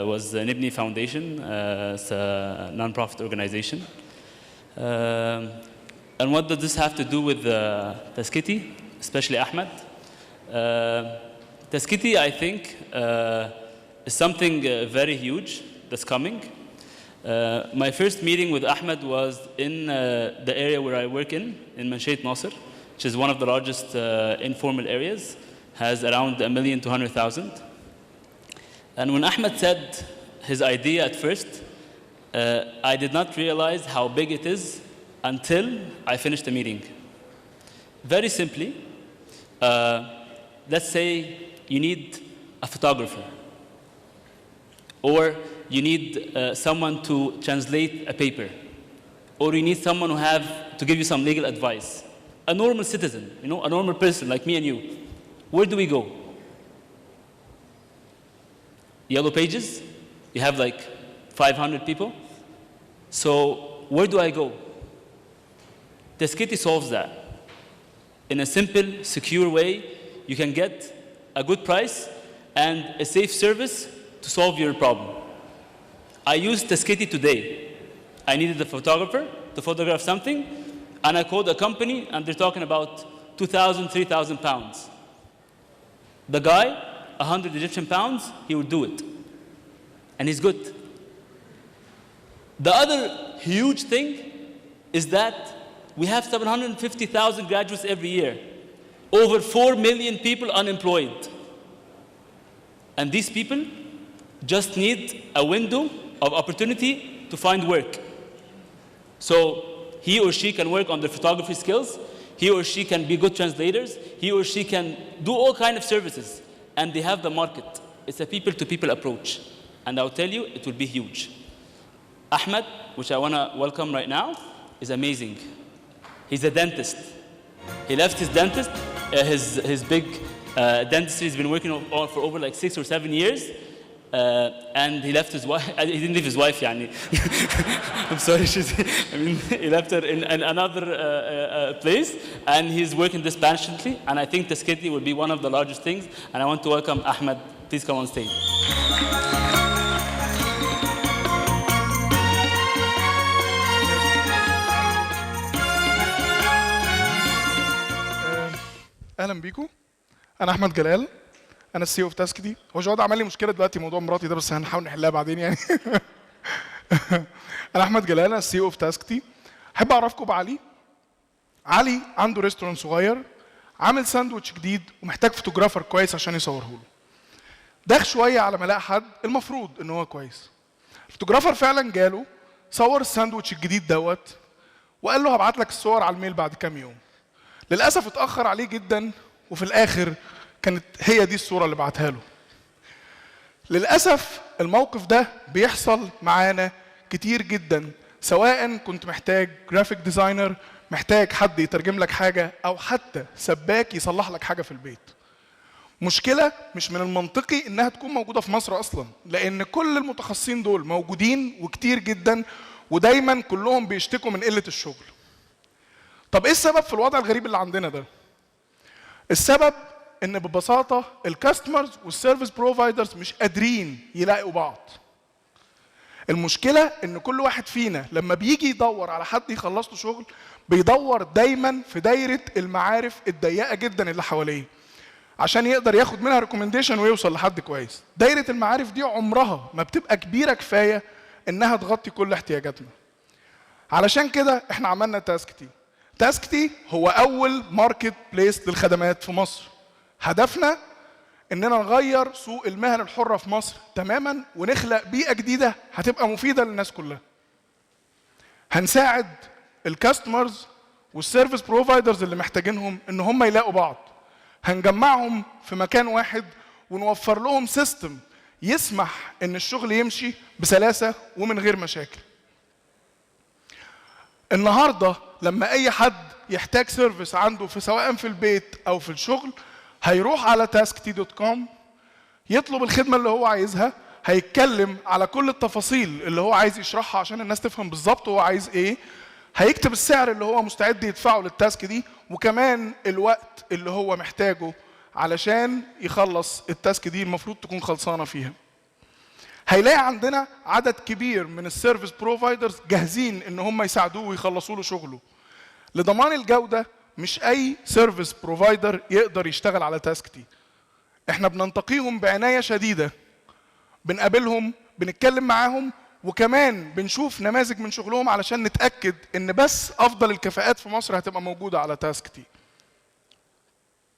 was the Nibni Foundation. It's a non-profit organization. And what does this have to do with Taskty, especially Ahmed? Taskty, I think, is something very huge that's coming. My first meeting with Ahmed was in the area where I work in Manshayt Nasser, which is one of the largest informal areas, has around 1,200,000. And when Ahmed said his idea at first, I did not realize how big it is until I finished the meeting. Very simply, let's say you need a photographer, or you need someone to translate a paper, or you need someone to give you some legal advice. A normal citizen, a normal person like me and you. Where do we go? Yellow Pages? You have like 500 people. So where do I go? Taskty solves that. In a simple, secure way, you can get a good price and a safe service to solve your problem. I used Taskty today. I needed a photographer to photograph something, and I called a company, and they're talking about 2,000, 3,000 pounds. The guy, 100 Egyptian pounds, he would do it. And he's good. The other huge thing is that we have 750,000 graduates every year. Over 4 million people unemployed. And these people just need a window of opportunity to find work. So he or she can work on their photography skills. He or she can be good translators. He or she can do all kinds of services. And they have the market. It's a people-to-people approach. And I'll tell you, it will be huge. Ahmed, which I want to welcome right now, is amazing. He's a dentist. He left his dentist, his big dentistry he's been working on for over like 6 or 7 years. And he left his wife. He didn't leave his wife, yani. I'm sorry, he left her in another place, and he's working this passionately. And I think Taskty will be one of the largest things. And I want to welcome Ahmed. Please come on stage. اهلا بيكم. انا احمد جلال، انا السي او في تاسكتي. هو جواد عمل لي مشكله دلوقتي موضوع مراتي ده، بس هنحاول نحلها بعدين يعني. انا احمد جلال، انا السي او في تاسكتي. احب اعرفكم بعلي. علي عنده ريستورانت صغير، عامل ساندوتش جديد ومحتاج فوتوغرافر كويس عشان يصوره له. داخ شويه على ما لقى حد المفروض ان هو كويس. الفوتوغرافر فعلا جاله، صور الساندوتش الجديد دوت، وقال له هبعت لك الصور على الميل بعد كام يوم. للاسف اتاخر عليه جدا وفي الاخر كانت هي دي الصوره اللي بعتها له. للاسف الموقف ده بيحصل معانا كتير جدا، سواء كنت محتاج جرافيك ديزاينر، محتاج حد يترجم لك حاجه، او حتى سباك يصلح لك حاجه في البيت. مشكله مش من المنطقي انها تكون موجوده في مصر اصلا، لان كل المتخصصين دول موجودين وكتير جدا، ودايما كلهم بيشتكوا من قله الشغل. طب ايه السبب في الوضع الغريب اللي عندنا ده؟ السبب ان ببساطه الكاستمرز والسيرفيس بروفايدرز مش قادرين يلاقوا بعض. المشكله ان كل واحد فينا لما بيجي يدور على حد يخلص له شغل بيدور دايما في دايره المعارف الضيقه جدا اللي حواليه عشان يقدر ياخد منها ريكومنديشن ويوصل لحد كويس. دايره المعارف دي عمرها ما بتبقى كبيره كفايه انها تغطي كل احتياجاتنا. علشان كده احنا عملنا تاسكتي. تاسكتي هو اول ماركت بليس للخدمات في مصر. هدفنا اننا نغير سوق المهن الحره في مصر تماما ونخلق بيئه جديده هتبقى مفيده للناس كلها. هنساعد الكاستمرز والسيرفيس بروفايدرز اللي محتاجينهم ان هم يلاقوا بعض. هنجمعهم في مكان واحد ونوفر لهم سيستم يسمح ان الشغل يمشي بسلاسه ومن غير مشاكل. النهارده لما اي حد يحتاج سيرفيس عنده في سواء في البيت او في الشغل هيروح على taskty.com يطلب الخدمه اللي هو عايزها، هيتكلم على كل التفاصيل اللي هو عايز يشرحها عشان الناس تفهم بالظبط هو عايز ايه، هيكتب السعر اللي هو مستعد يدفعه للتاسك دي وكمان الوقت اللي هو محتاجه علشان يخلص التاسك دي المفروض تكون خلصانه فيها. هيلاقي عندنا عدد كبير من السيرفيس بروفايدرز جاهزين ان هم يساعدوه ويخلصوا له شغله. لضمان الجوده مش اي سيرفيس بروفايدر يقدر يشتغل على تاسكتي. احنا بننتقيهم بعنايه شديده، بنقابلهم، بنتكلم معاهم، وكمان بنشوف نماذج من شغلهم علشان نتاكد ان بس افضل الكفاءات في مصر هتبقى موجوده على تاسكتي.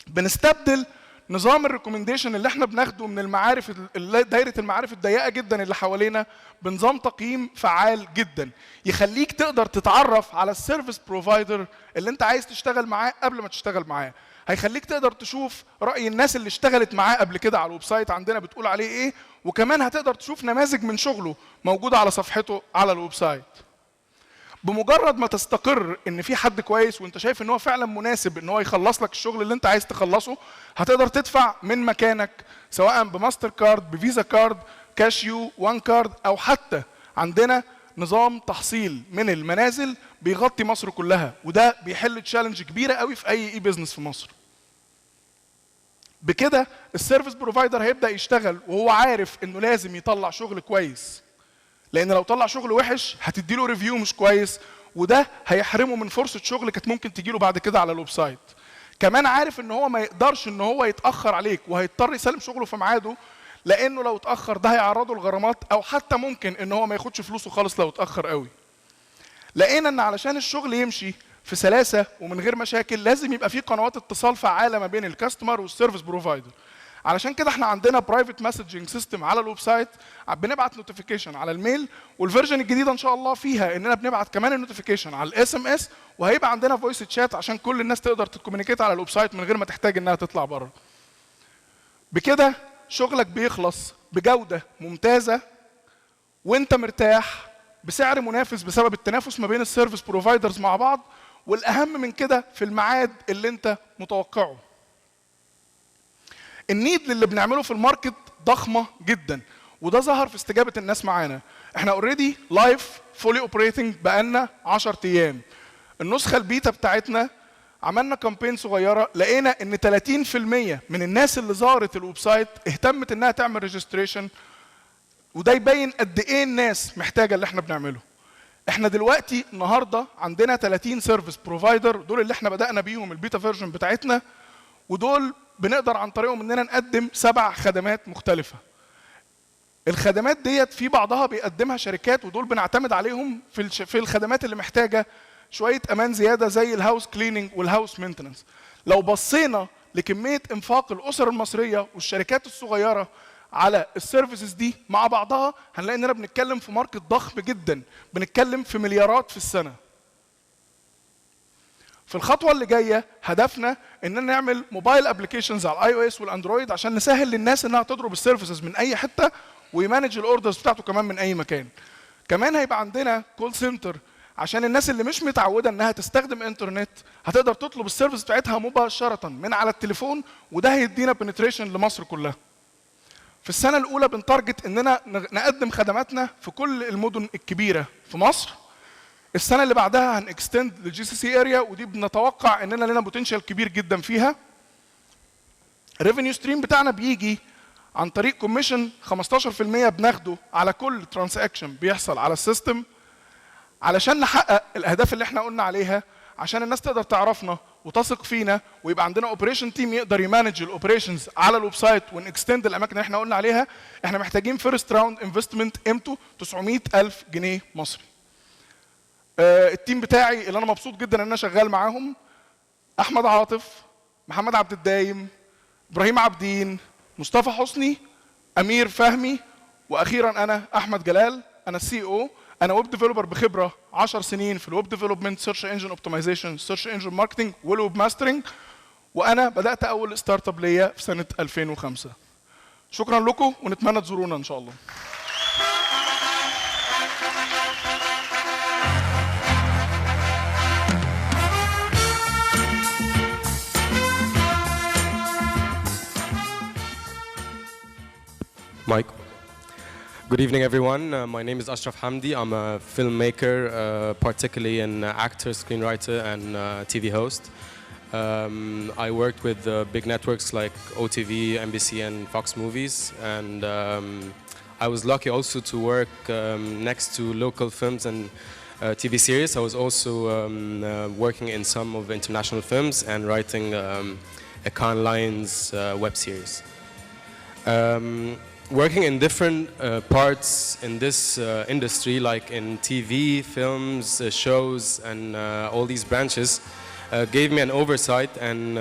بنستبدل نظام الريكومنديشن اللي احنا بناخده من المعارف دايره المعارف الضيقه جدا اللي حوالينا بنظام تقييم فعال جدا يخليك تقدر تتعرف على السيرفيس بروفايدر اللي انت عايز تشتغل معاه قبل ما تشتغل معاه. هيخليك تقدر تشوف راي الناس اللي اشتغلت معاه قبل كده على الويب سايت عندنا بتقول عليه ايه، وكمان هتقدر تشوف نماذج من شغله موجوده على صفحته على الويب سايت. بمجرد ما تستقر ان في حد كويس وانت شايف ان هو فعلا مناسب ان هو يخلص لك الشغل اللي انت عايز تخلصه، هتقدر تدفع من مكانك سواء بماستر كارد، بفيزا كارد، كاشيو، وان كارد، او حتى عندنا نظام تحصيل من المنازل بيغطي مصر كلها، وده بيحل تشالنج كبيره قوي في اي بزنس في مصر. بكده السيرفيس بروفايدر هيبدا يشتغل وهو عارف انه لازم يطلع شغل كويس، لان لو طلع شغل وحش هتديله ريفيو مش كويس، وده هيحرمه من فرصه شغل كانت ممكن تجيله بعد كده على الويب سايت. كمان عارف ان هو ما يقدرش ان هو يتاخر عليك وهيضطر يسلم شغله في ميعاده، لانه لو اتاخر ده هيعرضه لغرامات او حتى ممكن ان هو ما ياخدش فلوسه خالص لو اتاخر قوي. لقينا ان علشان الشغل يمشي في سلاسه ومن غير مشاكل لازم يبقى في قنوات اتصال فعاله ما بين الكاستمر والسيرفيس بروفايدر. علشان كده احنا عندنا برايفت مسجنج سيستم على الويب سايت، بنبعت نوتيفيكيشن على الميل، والفيرجن الجديده ان شاء الله فيها اننا بنبعت كمان النوتيفيكيشن على الاس ام اس، وهيبقى عندنا فويس تشات عشان كل الناس تقدر تكومينيكيت على الويب سايت من غير ما تحتاج انها تطلع بره. بكده شغلك بيخلص بجوده ممتازه وانت مرتاح بسعر منافس بسبب التنافس ما بين السيرفيس بروفايدرز مع بعض، والاهم من كده في الميعاد اللي انت متوقعه. النيد اللي بنعمله في الماركت ضخمه جدا، وده ظهر في استجابه الناس معانا. احنا اوريدي لايف فولي اوبريتنج بقالنا 10 ايام. النسخه البيتا بتاعتنا عملنا كامبين صغيره، لقينا ان 30% من الناس اللي زارت الويب سايت اهتمت انها تعمل ريجستريشن، وده يبين قد ايه الناس محتاجه اللي احنا بنعمله. احنا دلوقتي النهارده عندنا 30 سيرفيس بروفايدر، دول اللي احنا بدانا بيهم البيتا فيرجن بتاعتنا، ودول بنقدر عن طريقهم اننا نقدم 7 خدمات مختلفه. الخدمات ديت في بعضها بيقدمها شركات، ودول بنعتمد عليهم في الخدمات اللي محتاجه شويه امان زياده زي الهاوس كليننج والهاوس مينتننس. لو بصينا لكميه انفاق الاسر المصريه والشركات الصغيره على السيرفيسز دي مع بعضها، هنلاقي اننا بنتكلم في ماركت ضخم جدا، بنتكلم في مليارات في السنه. في الخطوه اللي جايه هدفنا اننا نعمل موبايل ابلكيشنز على الاي او اس والاندرويد عشان نسهل للناس انها تضرب السيرفيسز من اي حته ويمانج الاوردرز بتاعته كمان من اي مكان. كمان هيبقى عندنا كول سنتر عشان الناس اللي مش متعوده انها تستخدم انترنت هتقدر تطلب السيرفيس بتاعتها مباشره من على التليفون، وده هيدينا بنتريشن لمصر كلها. في السنه الاولى بنتارجت اننا نقدم خدماتنا في كل المدن الكبيره في مصر. السنه اللي بعدها هنكستند للجي سي سي اريا، ودي بنتوقع اننا لنا بوتنشال كبير جدا فيها. الريفينيو ستريم بتاعنا بيجي عن طريق كوميشن 15% بناخده على كل ترانزاكشن بيحصل على السيستم علشان نحقق الاهداف اللي احنا قلنا عليها، عشان الناس تقدر تعرفنا وتثق فينا، ويبقى عندنا اوبريشن تيم يقدر يمانج الاوبريشنز على الويب سايت ونكستند الاماكن اللي احنا قلنا عليها. احنا محتاجين فيرست راوند انفستمنت قيمته 900,000 جنيه مصري. التيم بتاعي اللي انا مبسوط جدا ان انا شغال معاهم: احمد عاطف، محمد عبد الدايم، ابراهيم عابدين، مصطفى حسني، امير فهمي، واخيرا انا احمد جلال. انا السي او، انا ويب ديفلوبر بخبره 10 سنين في الويب ديفلوبمنت، سيرش انجن اوبتمايزيشن، سيرش انجن ماركتنج، والويب ماسترنج، وانا بدات اول ستارت اب ليا في سنه 2005. شكرا لكم ونتمنى تزورونا ان شاء الله. Mike. Good evening, everyone. My name is Ashraf Hamdi. I'm a filmmaker, particularly an actor, screenwriter, and TV host. I worked with big networks like OTV, NBC, and Fox Movies. And I was lucky also to work next to local films and TV series. I was also working in some of the international films and writing a Cannes Lions web series. Working in different parts in this industry, like in TV, films, shows, and all these branches, gave me an oversight and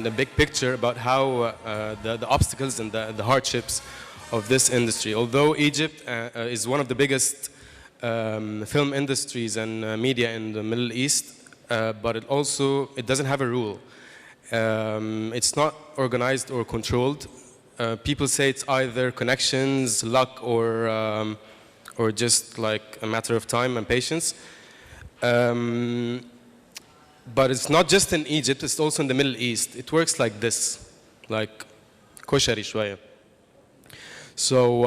a big picture about how the obstacles and the hardships of this industry. Although Egypt is one of the biggest film industries and media in the Middle East, but it doesn't have a rule. It's not organized or controlled. People say it's either connections, luck, or just like a matter of time and patience. But it's not just in Egypt, it's also in the Middle East. It works like this, like koshari shwaya. So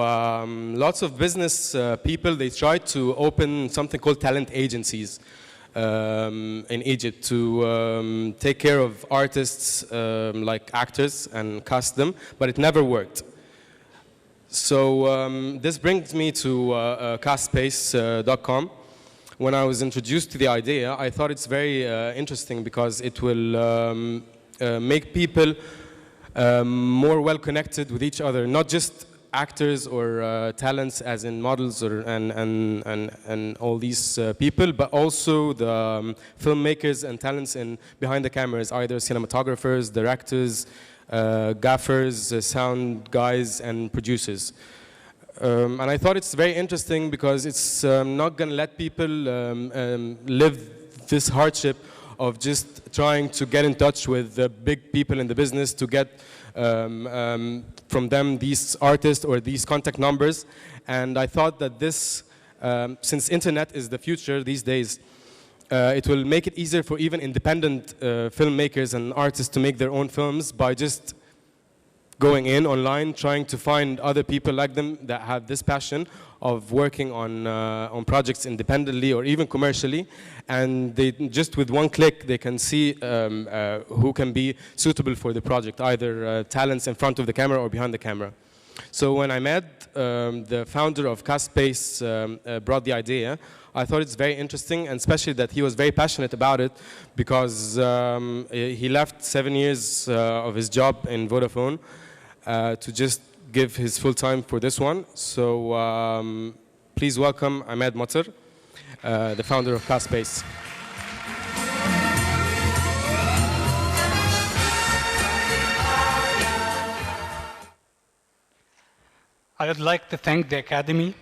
lots of business people, they try to open something called talent agencies in Egypt to take care of artists like actors and cast them, but it never worked. So this brings me to Castpace.com. When I was introduced to the idea, I thought it's very interesting because it will make people more well connected with each other, not just actors or talents as in models or and all these people, but also the filmmakers and talents in behind the cameras, either cinematographers, directors, gaffers, sound guys, and producers. And I thought it's very interesting because it's not going to let people live this hardship of just trying to get in touch with the big people in the business to get from them these artists or these contact numbers. And I thought that this, since internet is the future these days, it will make it easier for even independent filmmakers and artists to make their own films by just going in online, trying to find other people like them that have this passion of working on projects independently or even commercially, and they just with one click they can see who can be suitable for the project, either talents in front of the camera or behind the camera. So when I met the founder of Castpace brought the idea, I thought it's very interesting, and especially that he was very passionate about it because he left 7 years of his job in Vodafone to just give his full time for this one. So please welcome Ahmed Matar, the founder of Castpace. I would like to thank the Academy.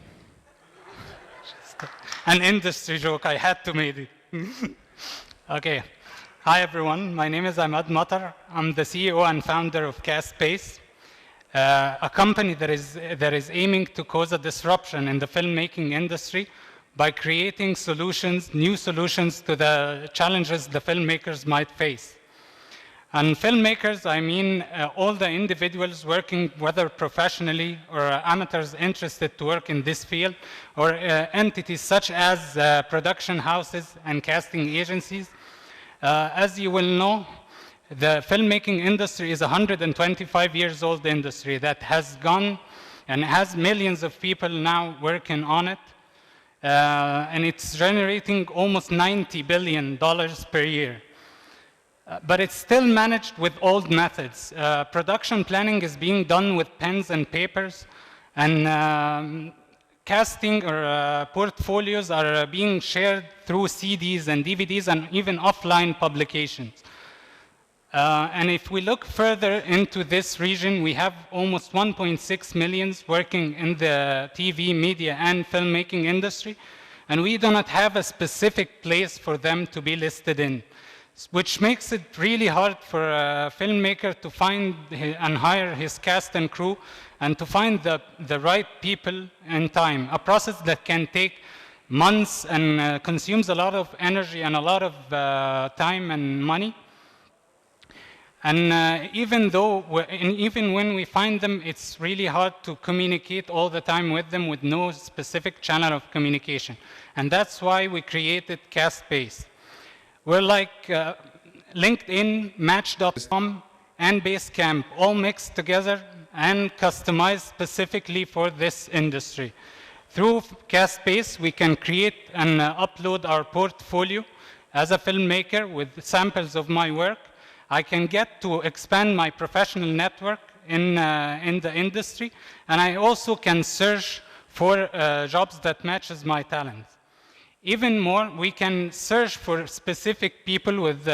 An industry joke, I had to make it. Okay. Hi, everyone. My name is Ahmad Matar. I'm the CEO and founder of Castpace, a company that is aiming to cause a disruption in the filmmaking industry by creating solutions, new solutions to the challenges the filmmakers might face. And filmmakers, I mean all the individuals working, whether professionally or amateurs interested to work in this field, or entities such as production houses and casting agencies. As you will know, the filmmaking industry is a 125 years old industry that has gone and has millions of people now working on it. And it's generating almost $90 billion per year. But it's still managed with old methods. Production planning is being done with pens and papers, and casting or portfolios are being shared through CDs and DVDs and even offline publications. And if we look further into this region, we have almost 1.6 million working in the TV, media, and filmmaking industry, and we do not have a specific place for them to be listed in, which makes it really hard for a filmmaker to find and hire his cast and crew and to find the right people in time, a process that can take months and consumes a lot of energy and a lot of time and money. And even when we find them, it's really hard to communicate all the time with them with no specific channel of communication. And that's why we created Castpace. We're like LinkedIn, Match.com, and Basecamp, all mixed together and customized specifically for this industry. Through Castpace, we can create and upload our portfolio as a filmmaker with samples of my work. I can get to expand my professional network in the industry, and I also can search for jobs that matches my talents. Even more, we can search for specific people with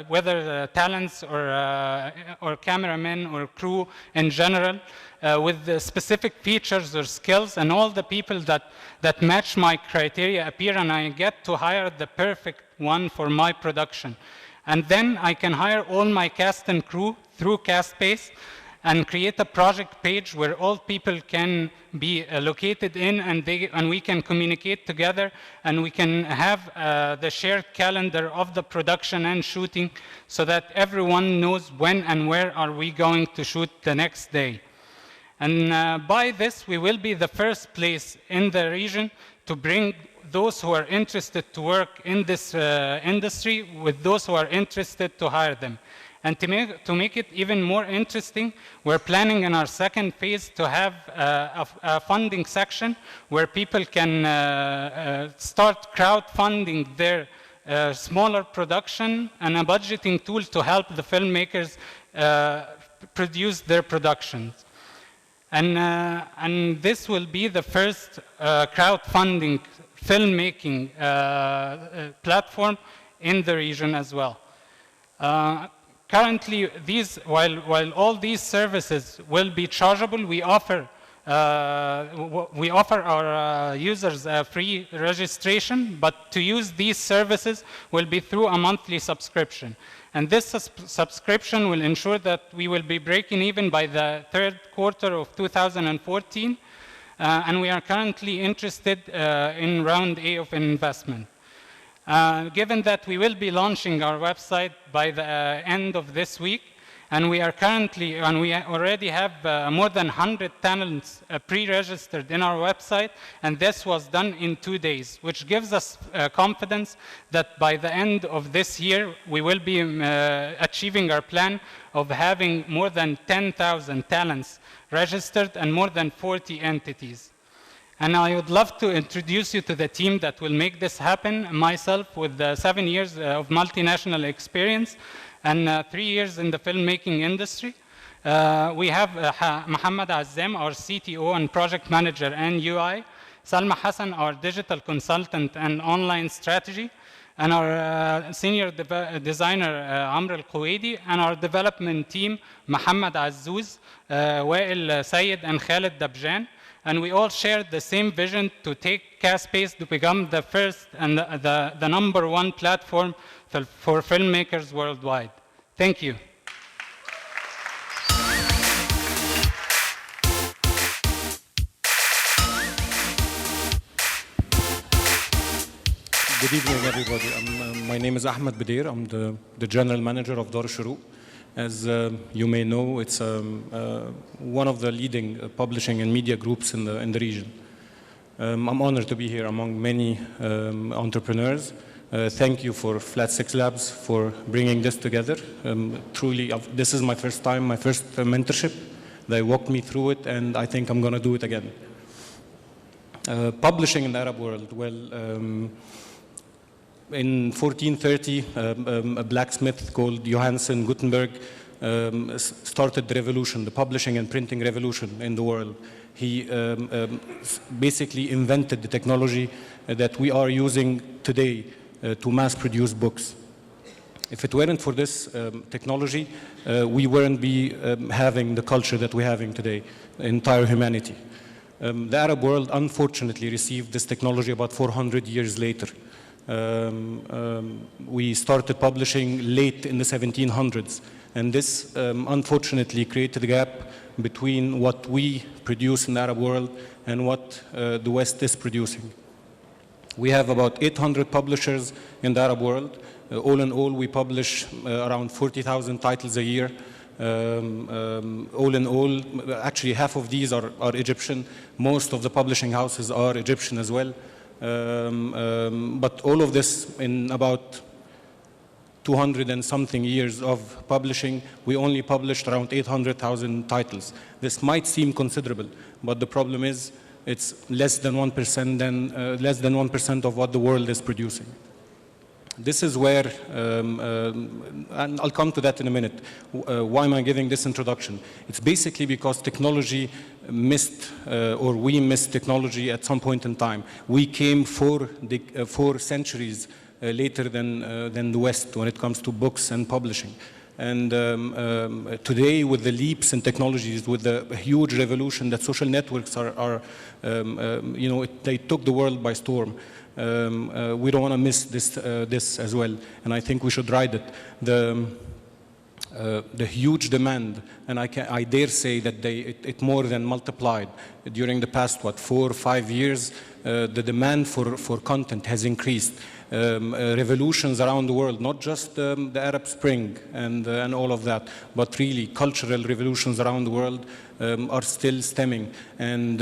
whether talents or cameramen or crew in general with specific features or skills, and all the people that match my criteria appear, and I get to hire the perfect one for my production. And then I can hire all my cast and crew through Castpace and create a project page where all people can be located in, and we can communicate together, and we can have the shared calendar of the production and shooting so that everyone knows when and where are we going to shoot the next day. And by this, we will be the first place in the region to bring those who are interested to work in this industry with those who are interested to hire them. And to make it even more interesting, we're planning in our second phase to have a funding section where people can start crowdfunding their smaller production, and a budgeting tool to help the filmmakers produce their productions. And this will be the first crowdfunding filmmaking platform in the region as well. Currently, while all these services will be chargeable, we offer our users a free registration, but to use these services will be through a monthly subscription. And this subscription will ensure that we will be breaking even by the third quarter of 2014, and we are currently interested in round A of investment. Given that we will be launching our website by the end of this week, and we already have more than 100 talents pre-registered in our website, and this was done in 2 days, which gives us confidence that by the end of this year, we will be achieving our plan of having more than 10,000 talents registered and more than 40 entities. And I would love to introduce you to the team that will make this happen. Myself, with 7 years of multinational experience and 3 years in the filmmaking industry. We have Mohammed Azzam, our CTO and project manager and UI. Salma Hassan, our digital consultant and online strategy. And our senior designer, Amr Al-Kuwaidi, and our development team, Mohammed Azzouz, Wael Sayed, and Khaled Dabjan. and we all shared the same vision to take Castpace to become the first and the #1 platform for filmmakers worldwide. Thank you. Good evening, everybody. My name is Ahmed Badir. I'm the general manager of Dar Shuruq. As you may know, it's one of the leading publishing and media groups in the region. I'm honored to be here among many entrepreneurs. Thank you for Flat6Labs for bringing this together. Truly, this is my first time, my first mentorship. They walked me through it, and I think I'm going to do it again. Publishing in the Arab world, well, in 1430, a blacksmith called Johannes Gutenberg started the revolution, the publishing and printing revolution in the world. He basically invented the technology that we are using today to mass produce books. If it weren't for this technology, we wouldn't be having the culture that we're having today, entire humanity. The Arab world unfortunately received this technology about 400 years later. We started publishing late in the 1700s, and this unfortunately created a gap between what we produce in the Arab world and what the West is producing. We have about 800 publishers in the Arab world. All in all, we publish around 40,000 titles a year. All in all, actually half of these are Egyptian. Most of the publishing houses are Egyptian as well. But all of this in about 200 and something years of publishing, we only published around 800,000 titles. This might seem considerable, but the problem is it's less than 1% of what the world is producing. This is where, and I'll come to that in a minute. Why am I giving this introduction? It's basically because technology missed, or we missed technology at some point in time. We came 4 centuries later than the West when it comes to books and publishing. And today, with the leaps in technologies, with the huge revolution that social networks are they took the world by storm. We don't want to miss this as well, and I think we should ride it. The huge demand, and I dare say that it more than multiplied during the past 4 or 5 years. The demand for content has increased. Revolutions around the world, not just the Arab Spring and all of that, but really cultural revolutions around the world are still stemming, and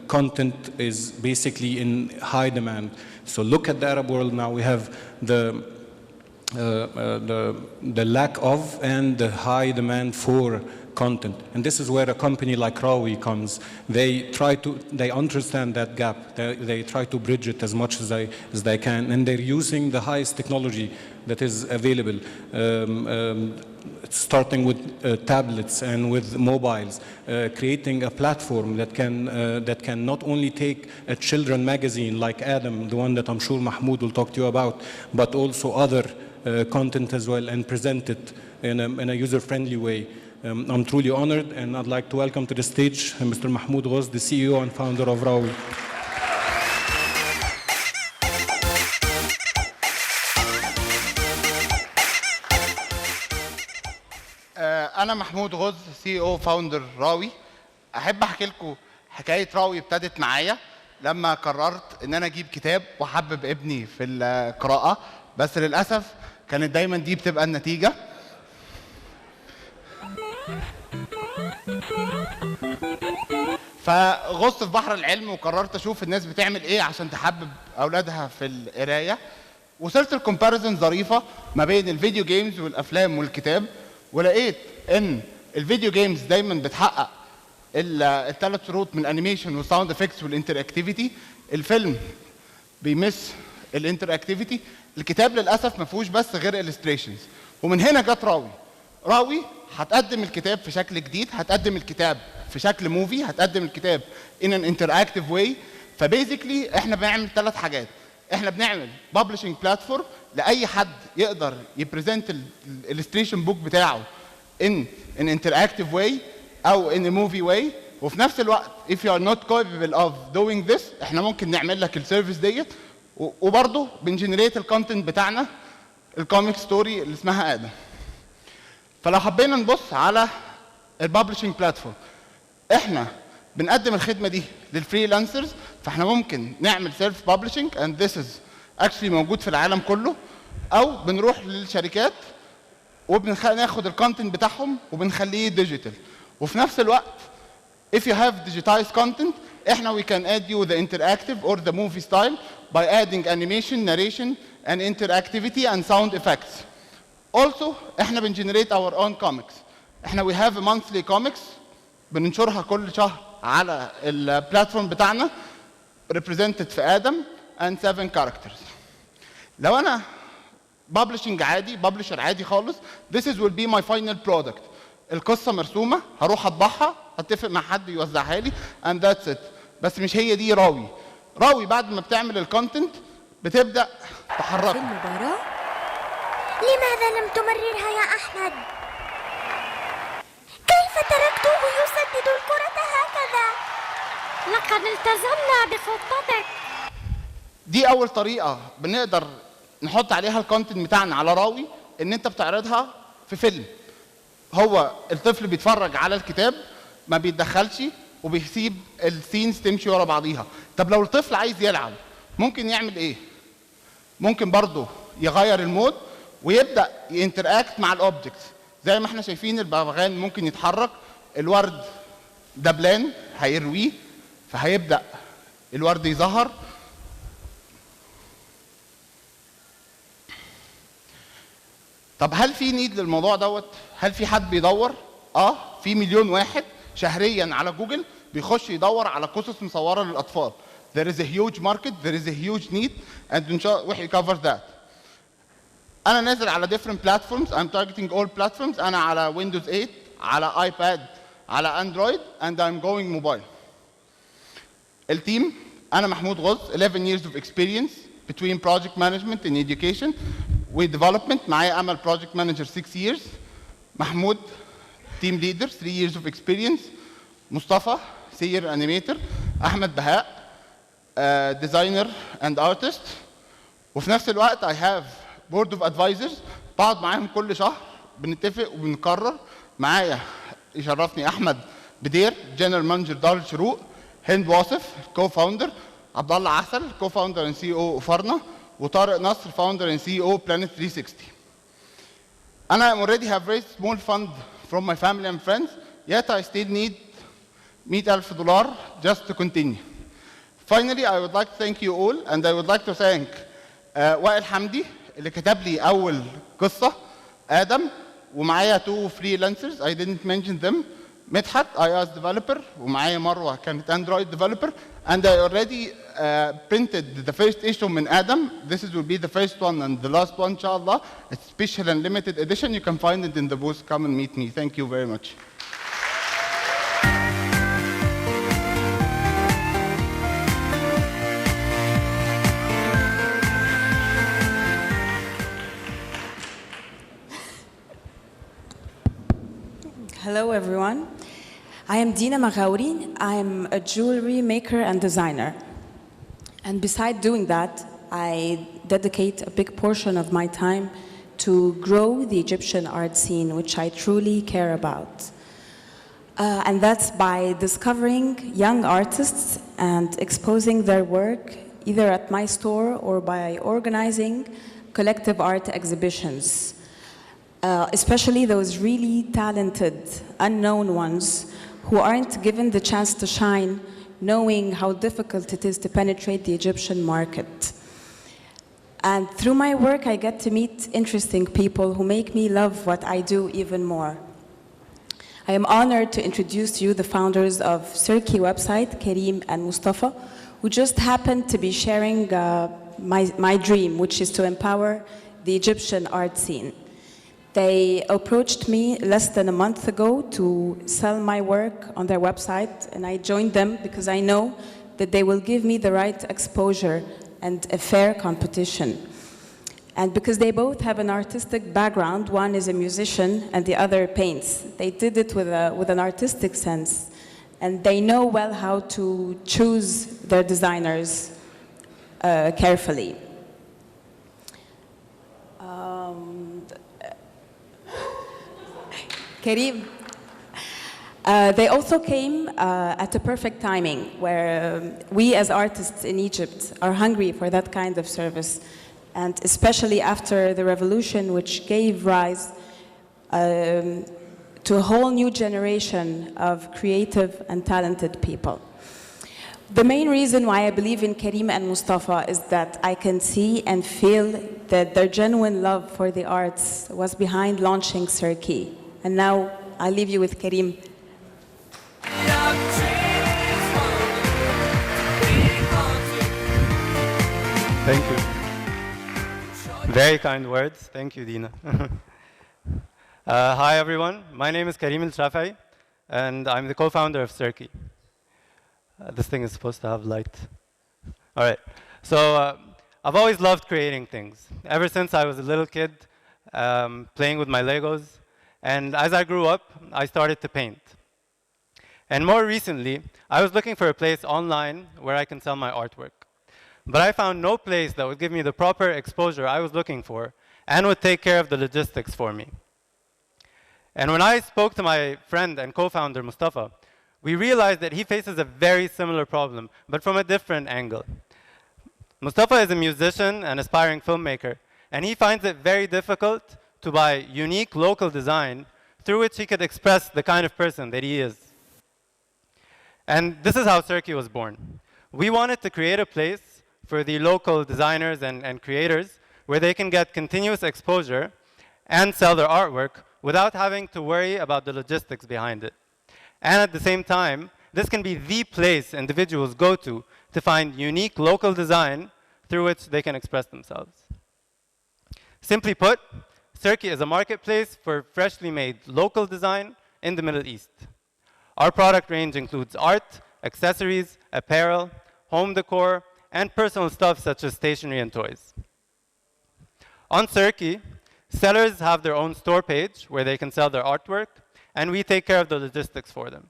content is basically in high demand. So look at the Arab world now. We have the lack of and the high demand for content, and this is where a company like Rawy comes. They understand that gap. They try to bridge it as much as they can, and they're using the highest technology that is available, starting with tablets and with mobiles, creating a platform that can not only take a children magazine like Adam, the one that I'm sure Mahmoud will talk to you about, but also other content as well, and present it in a user-friendly way. I'm truly honored, and I'd like to welcome to the stage Mr. Mahmoud Ghoz, the CEO and founder of Rawy. أنا محمود غز CEO فاوندر راوي. أحب أحكي لكم حكاية راوي ابتدت معايا لما قررت إن أنا أجيب كتاب وأحبب ابني في القراءة، بس للأسف كانت دايما دي بتبقى النتيجة. فغصت في بحر العلم وقررت اشوف الناس بتعمل ايه عشان تحبب اولادها في القرايه. وصلت الكومباريزن ظريفه ما بين الفيديو جيمز والافلام والكتاب، ولقيت ان الفيديو جيمز دايما بتحقق الثلاث شروط من الانيميشن والساوند افكتس والانتراكتيفيتي. الفيلم بيمس الانتراكتيفيتي. الكتاب للاسف ما فيهوش بس غير الستريشنز. ومن هنا جت راوي. راوي هتقدم الكتاب في شكل جديد، هتقدم الكتاب في شكل موفي، هتقدم الكتاب in an interactive way. فبيزيكلي احنا بنعمل 3 حاجات. احنا بنعمل publishing platform لاي حد يقدر يبريزنت الالستريشن بوك بتاعه in an interactive way او in a movie way. وفي نفس الوقت if you are not capable of doing this احنا ممكن نعمل لك السيرفيس ديت وبرضه بنجنريت الكونتنت بتاعنا الكوميك ستوري اللي اسمها ادم. فلو حبينا نبص على الببلشنج بلاتفورم احنا بنقدم الخدمه دي للفريلانسرز، فاحنا ممكن نعمل سيلف ببلشنج and this is actually موجود في العالم كله، او بنروح للشركات وبناخد الكونتنت بتاعهم وبنخليه ديجيتال. وفي نفس الوقت if you have digitized content احنا we can add you the interactive or the movie style by adding animation, narration and interactivity and sound effects. Also احنا بنجنريت our own comics. احنا we have a monthly comics بننشرها كل شهر على البلاتفورم بتاعنا represented في ادم and 7 characters. لو انا ببلشر عادي خالص this is will be my final product. القصه مرسومه هروح اطبعها اتفق مع حد يوزعها لي and that's it. بس مش هي دي راوي. راوي بعد ما بتعمل الكونتنت بتبدا تحركها. المباراة؟ لماذا لم تمررها يا احمد؟ كيف تركته يسدد الكرة هكذا؟ لقد التزمنا بخطتك. دي اول طريقه بنقدر نحط عليها الكونتنت بتاعنا على راوي، ان انت بتعرضها في فيلم. هو الطفل بيتفرج على الكتاب ما بيتدخلش وبيسيب السينز تمشي ورا بعضيها. طب لو الطفل عايز يلعب ممكن يعمل ايه؟ ممكن برضه يغير المود ويبدا ينتراكت مع الاوبجكتس. زي ما احنا شايفين البغبغان ممكن يتحرك، الورد دبلان هيرويه فهيبدا الورد يظهر. طب هل في نيد للموضوع دوت؟ هل في حد بيدور؟ في 1 مليون واحد شهريا على جوجل بيخش يدور على قصص مصوره للاطفال. There is a huge market, there is a huge need and we cover that. انا نازل على different platforms, I'm targeting all platforms. انا على Windows 8 على iPad على Android and I'm going mobile. التيم انا محمود غز 11 years of experience between project management and education وdevelopment. معايا امل project manager 6 years. محمود team leader 3 years of experience. مصطفى senior animator. احمد بهاء designer and artist. وفي نفس الوقت I have board of advisors بقعد معاهم كل شهر بنتفق وبنقرر. معايا يشرفني احمد بدير general manager دار الشروق، هند واصف co-founder، عبد الله عسل co-founder and CEO فرنا، وطارق نصر founder and CEO Planet 360. أنا already have raised small fund from my family and friends, yet I still need $100,000 just to continue. Finally, I would like to thank you all and I would like to thank وائل حمدي اللي كتب لي أول قصة آدم، ومعايا 2 freelancers I didn't mention them. مدحت iOS developer ومعايا مروة كانت Android developer and I already printed the first issue من آدم. This will be the first one and the last one inshallah. It's special and limited edition. You can find it in the booth. Come and meet me. Thank you very much. Hello everyone. I am Dina Maghaouri. I'm a jewelry maker and designer. And besides doing that, I dedicate a big portion of my time to grow the Egyptian art scene, which I truly care about. And that's by discovering young artists and exposing their work either at my store or by organizing collective art exhibitions. Especially those really talented, unknown ones who aren't given the chance to shine, knowing how difficult it is to penetrate the Egyptian market. And through my work, I get to meet interesting people who make me love what I do even more. I am honored to introduce to you the founders of CIRQY website, Karim and Mustafa, who just happened to be sharing my dream, which is to empower the Egyptian art scene. They approached me less than a month ago to sell my work on their website, and I joined them because I know that they will give me the right exposure and a fair competition. And because they both have an artistic background, one is a musician and the other paints. They did it with an artistic sense. and they know well how to choose their designers carefully. Karim. They also came at a perfect timing, where we as artists in Egypt are hungry for that kind of service, and especially after the revolution, which gave rise to a whole new generation of creative and talented people. The main reason why I believe in Karim and Mustafa is that I can see and feel that their genuine love for the arts was behind launching CIRQY. And now I leave you with Karim. Thank you. Very kind words. Thank you, Dina. Hi, everyone. My name is Karim El-Shafai, and I'm the co-founder of CIRQY. This thing is supposed to have light. All right. So I've always loved creating things. Ever since I was a little kid, playing with my Legos. And as I grew up, I started to paint. And more recently, I was looking for a place online where I can sell my artwork. But I found no place that would give me the proper exposure I was looking for and would take care of the logistics for me. And when I spoke to my friend and co-founder, Mustafa, we realized that he faces a very similar problem, but from a different angle. Mustafa is a musician and aspiring filmmaker, and he finds it very difficult to buy unique local design through which he could express the kind of person that he is. And this is how CIRQY was born. We wanted to create a place for the local designers and creators where they can get continuous exposure and sell their artwork without having to worry about the logistics behind it. And at the same time, this can be the place individuals go to find unique local design through which they can express themselves. Simply put, CIRQY is a marketplace for freshly made local design in the Middle East. Our product range includes art, accessories, apparel, home decor, and personal stuff such as stationery and toys. On CIRQY, sellers have their own store page where they can sell their artwork, and we take care of the logistics for them.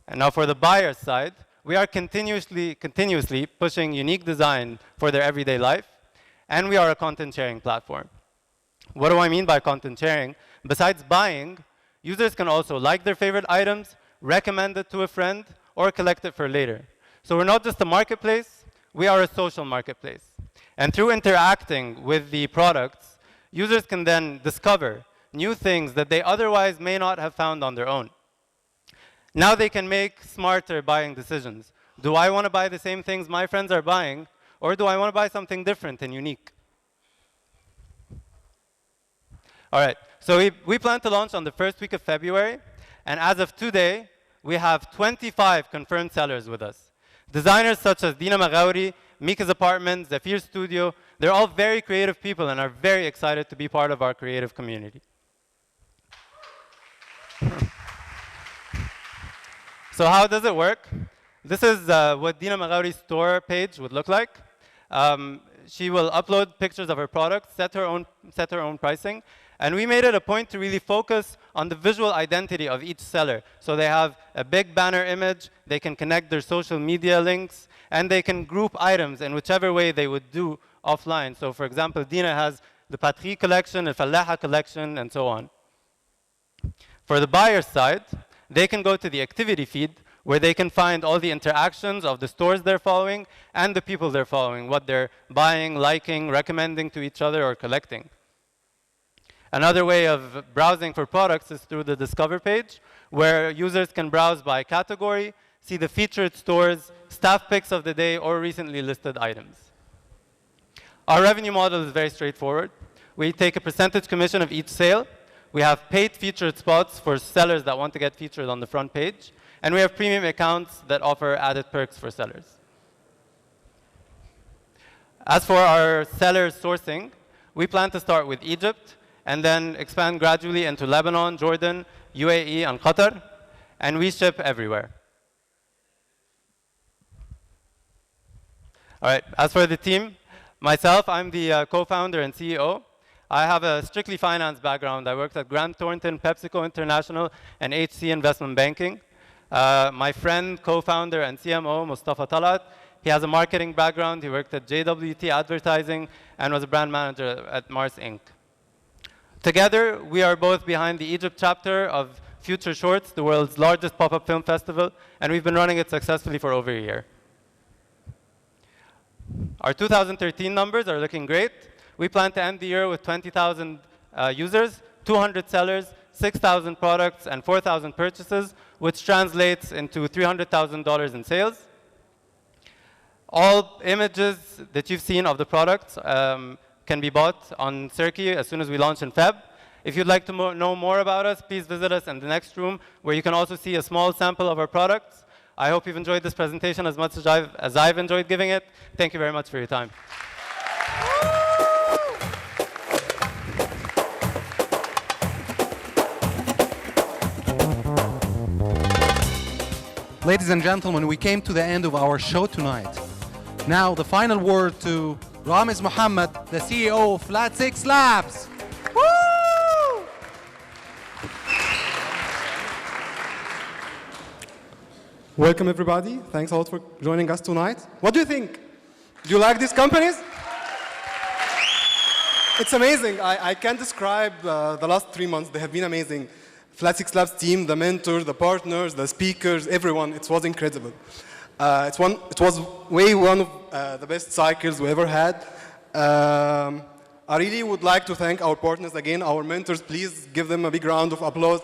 And now for the buyer's side, we are continuously pushing unique design for their everyday life, and we are a content sharing platform. What do I mean by content sharing? Besides buying, users can also like their favorite items, recommend it to a friend, or collect it for later. So we're not just a marketplace, we are a social marketplace. And through interacting with the products, users can then discover new things that they otherwise may not have found on their own. Now they can make smarter buying decisions. Do I want to buy the same things my friends are buying, or do I want to buy something different and unique? All right, so we plan to launch on the first week of February, and as of today, we have 25 confirmed sellers with us. Designers such as Dina Maghauri, Mika's Apartment, Zafir Studio, they're all very creative people and are very excited to be part of our creative community. So how does it work? This is what Dina Maghauri's store page would look like. She will upload pictures of her products, set her own pricing, and we made it a point to really focus on the visual identity of each seller. So they have a big banner image, they can connect their social media links, and they can group items in whichever way they would do offline. So for example, Dina has the Patri collection, the Fallaha collection, and so on. For the buyer's side, they can go to the activity feed where they can find all the interactions of the stores they're following and the people they're following, what they're buying, liking, recommending to each other, or collecting. Another way of browsing for products is through the Discover page, where users can browse by category, see the featured stores, staff picks of the day, or recently listed items. Our revenue model is very straightforward. We take a percentage commission of each sale. We have paid featured spots for sellers that want to get featured on the front page. And we have premium accounts that offer added perks for sellers. As for our seller sourcing, we plan to start with Egypt and then expand gradually into Lebanon, Jordan, UAE, and Qatar. And we ship everywhere. All right, as for the team, myself, I'm the co-founder and CEO. I have a strictly finance background. I worked at Grant Thornton, PepsiCo International, and HC Investment Banking. My friend, co-founder, and CMO, Mustafa Talat, he has a marketing background. He worked at JWT Advertising and was a brand manager at Mars Inc. Together, we are both behind the Egypt chapter of Future Shorts, the world's largest pop-up film festival, and we've been running it successfully for over a year. Our 2013 numbers are looking great. We plan to end the year with 20,000 users, 200 sellers, 6,000 products, and 4,000 purchases, which translates into $300,000 in sales. All images that you've seen of the products can be bought on CIRQY as soon as we launch in Feb. If you'd like to know more about us, please visit us in the next room, where you can also see a small sample of our products. I hope you've enjoyed this presentation as much as I've enjoyed giving it. Thank you very much for your time. Ladies and gentlemen, we came to the end of our show tonight. Now, the final word to Ramiz Mohammed, the CEO of Flat6Labs. Woo! Welcome, everybody. Thanks a lot for joining us tonight. What do you think? Do you like these companies? It's amazing. I can't describe the last 3 months. They have been amazing. Flat6Labs team, the mentors, the partners, the speakers, everyone. It was incredible. It was one of the best cycles we ever had. I really would like to thank our partners again, our mentors. Please give them a big round of applause,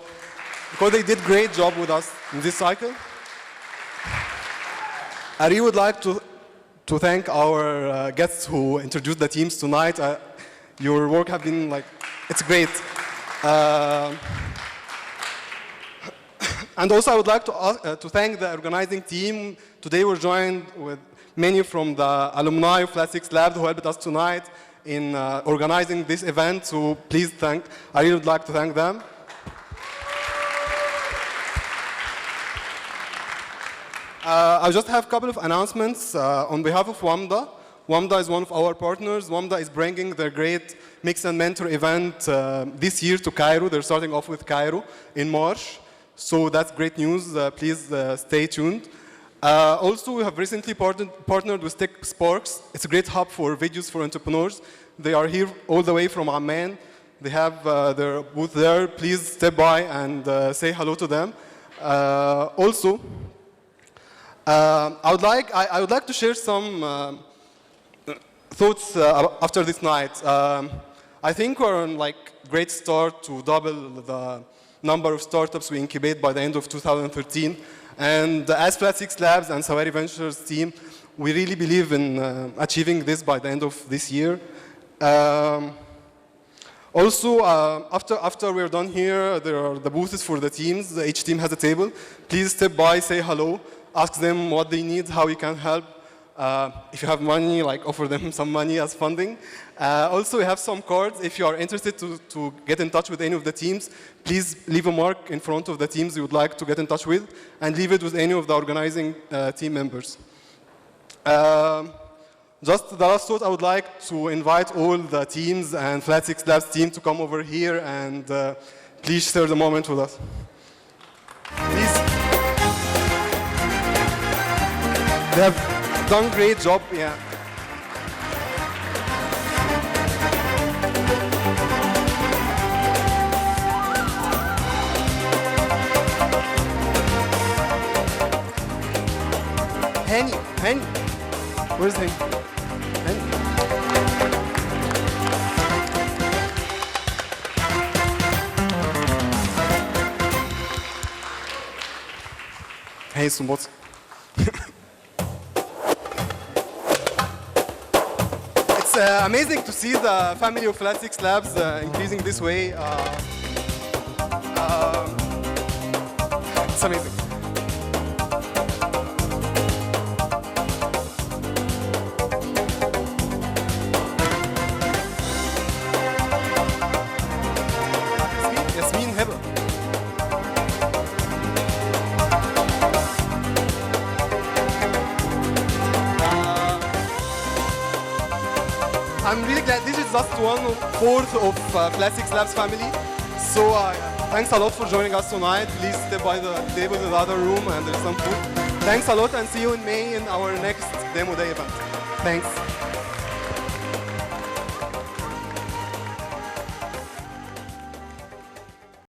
because they did a great job with us in this cycle. I really would like to thank our guests who introduced the teams tonight. Your work has been it's great. And also I would like to thank the organizing team. Today we're joined with many from the alumni of Flat6Labs who helped us tonight in organizing this event. So please I really would like to thank them. I just have a couple of announcements on behalf of WAMDA. WAMDA is one of our partners. WAMDA is bringing their great Mix and Mentor event this year to Cairo. They're starting off with Cairo in March. So that's great news. Please stay tuned. Also, we have recently partnered with Tech Sparks. It's a great hub for videos for entrepreneurs. They are here all the way from Amman. They have their booth there. Please step by and say hello to them. Also, I would like to share some thoughts after this night. I think we're on great start to double the number of startups we incubate by the end of 2013. And as Flat6Labs and Sawari Ventures team, we really believe in achieving this by the end of this year. Also, after we're done here, there are the booths for the teams. Each team has a table. Please step by, say hello, ask them what they need, how you can help. If you have money, offer them some money as funding. Also, we have some cards. If you are interested to get in touch with any of the teams, please leave a mark in front of the teams you would like to get in touch with, and leave it with any of the organizing team members. Just the last thought, I would like to invite all the teams and Flat6Labs team to come over here and please share the moment with us. Please. They have done a great job, yeah. Henny, where's Henny? Hey, Sumbot. It's amazing to see the family of Flat6Labs increasing this way. It's amazing. I'm really glad this is just 1/4 of Flat6Labs family. So Thanks a lot for joining us tonight. Please step by the table in the other room and there's some food. Thanks a lot and see you in May in our next Demo Day event. Thanks.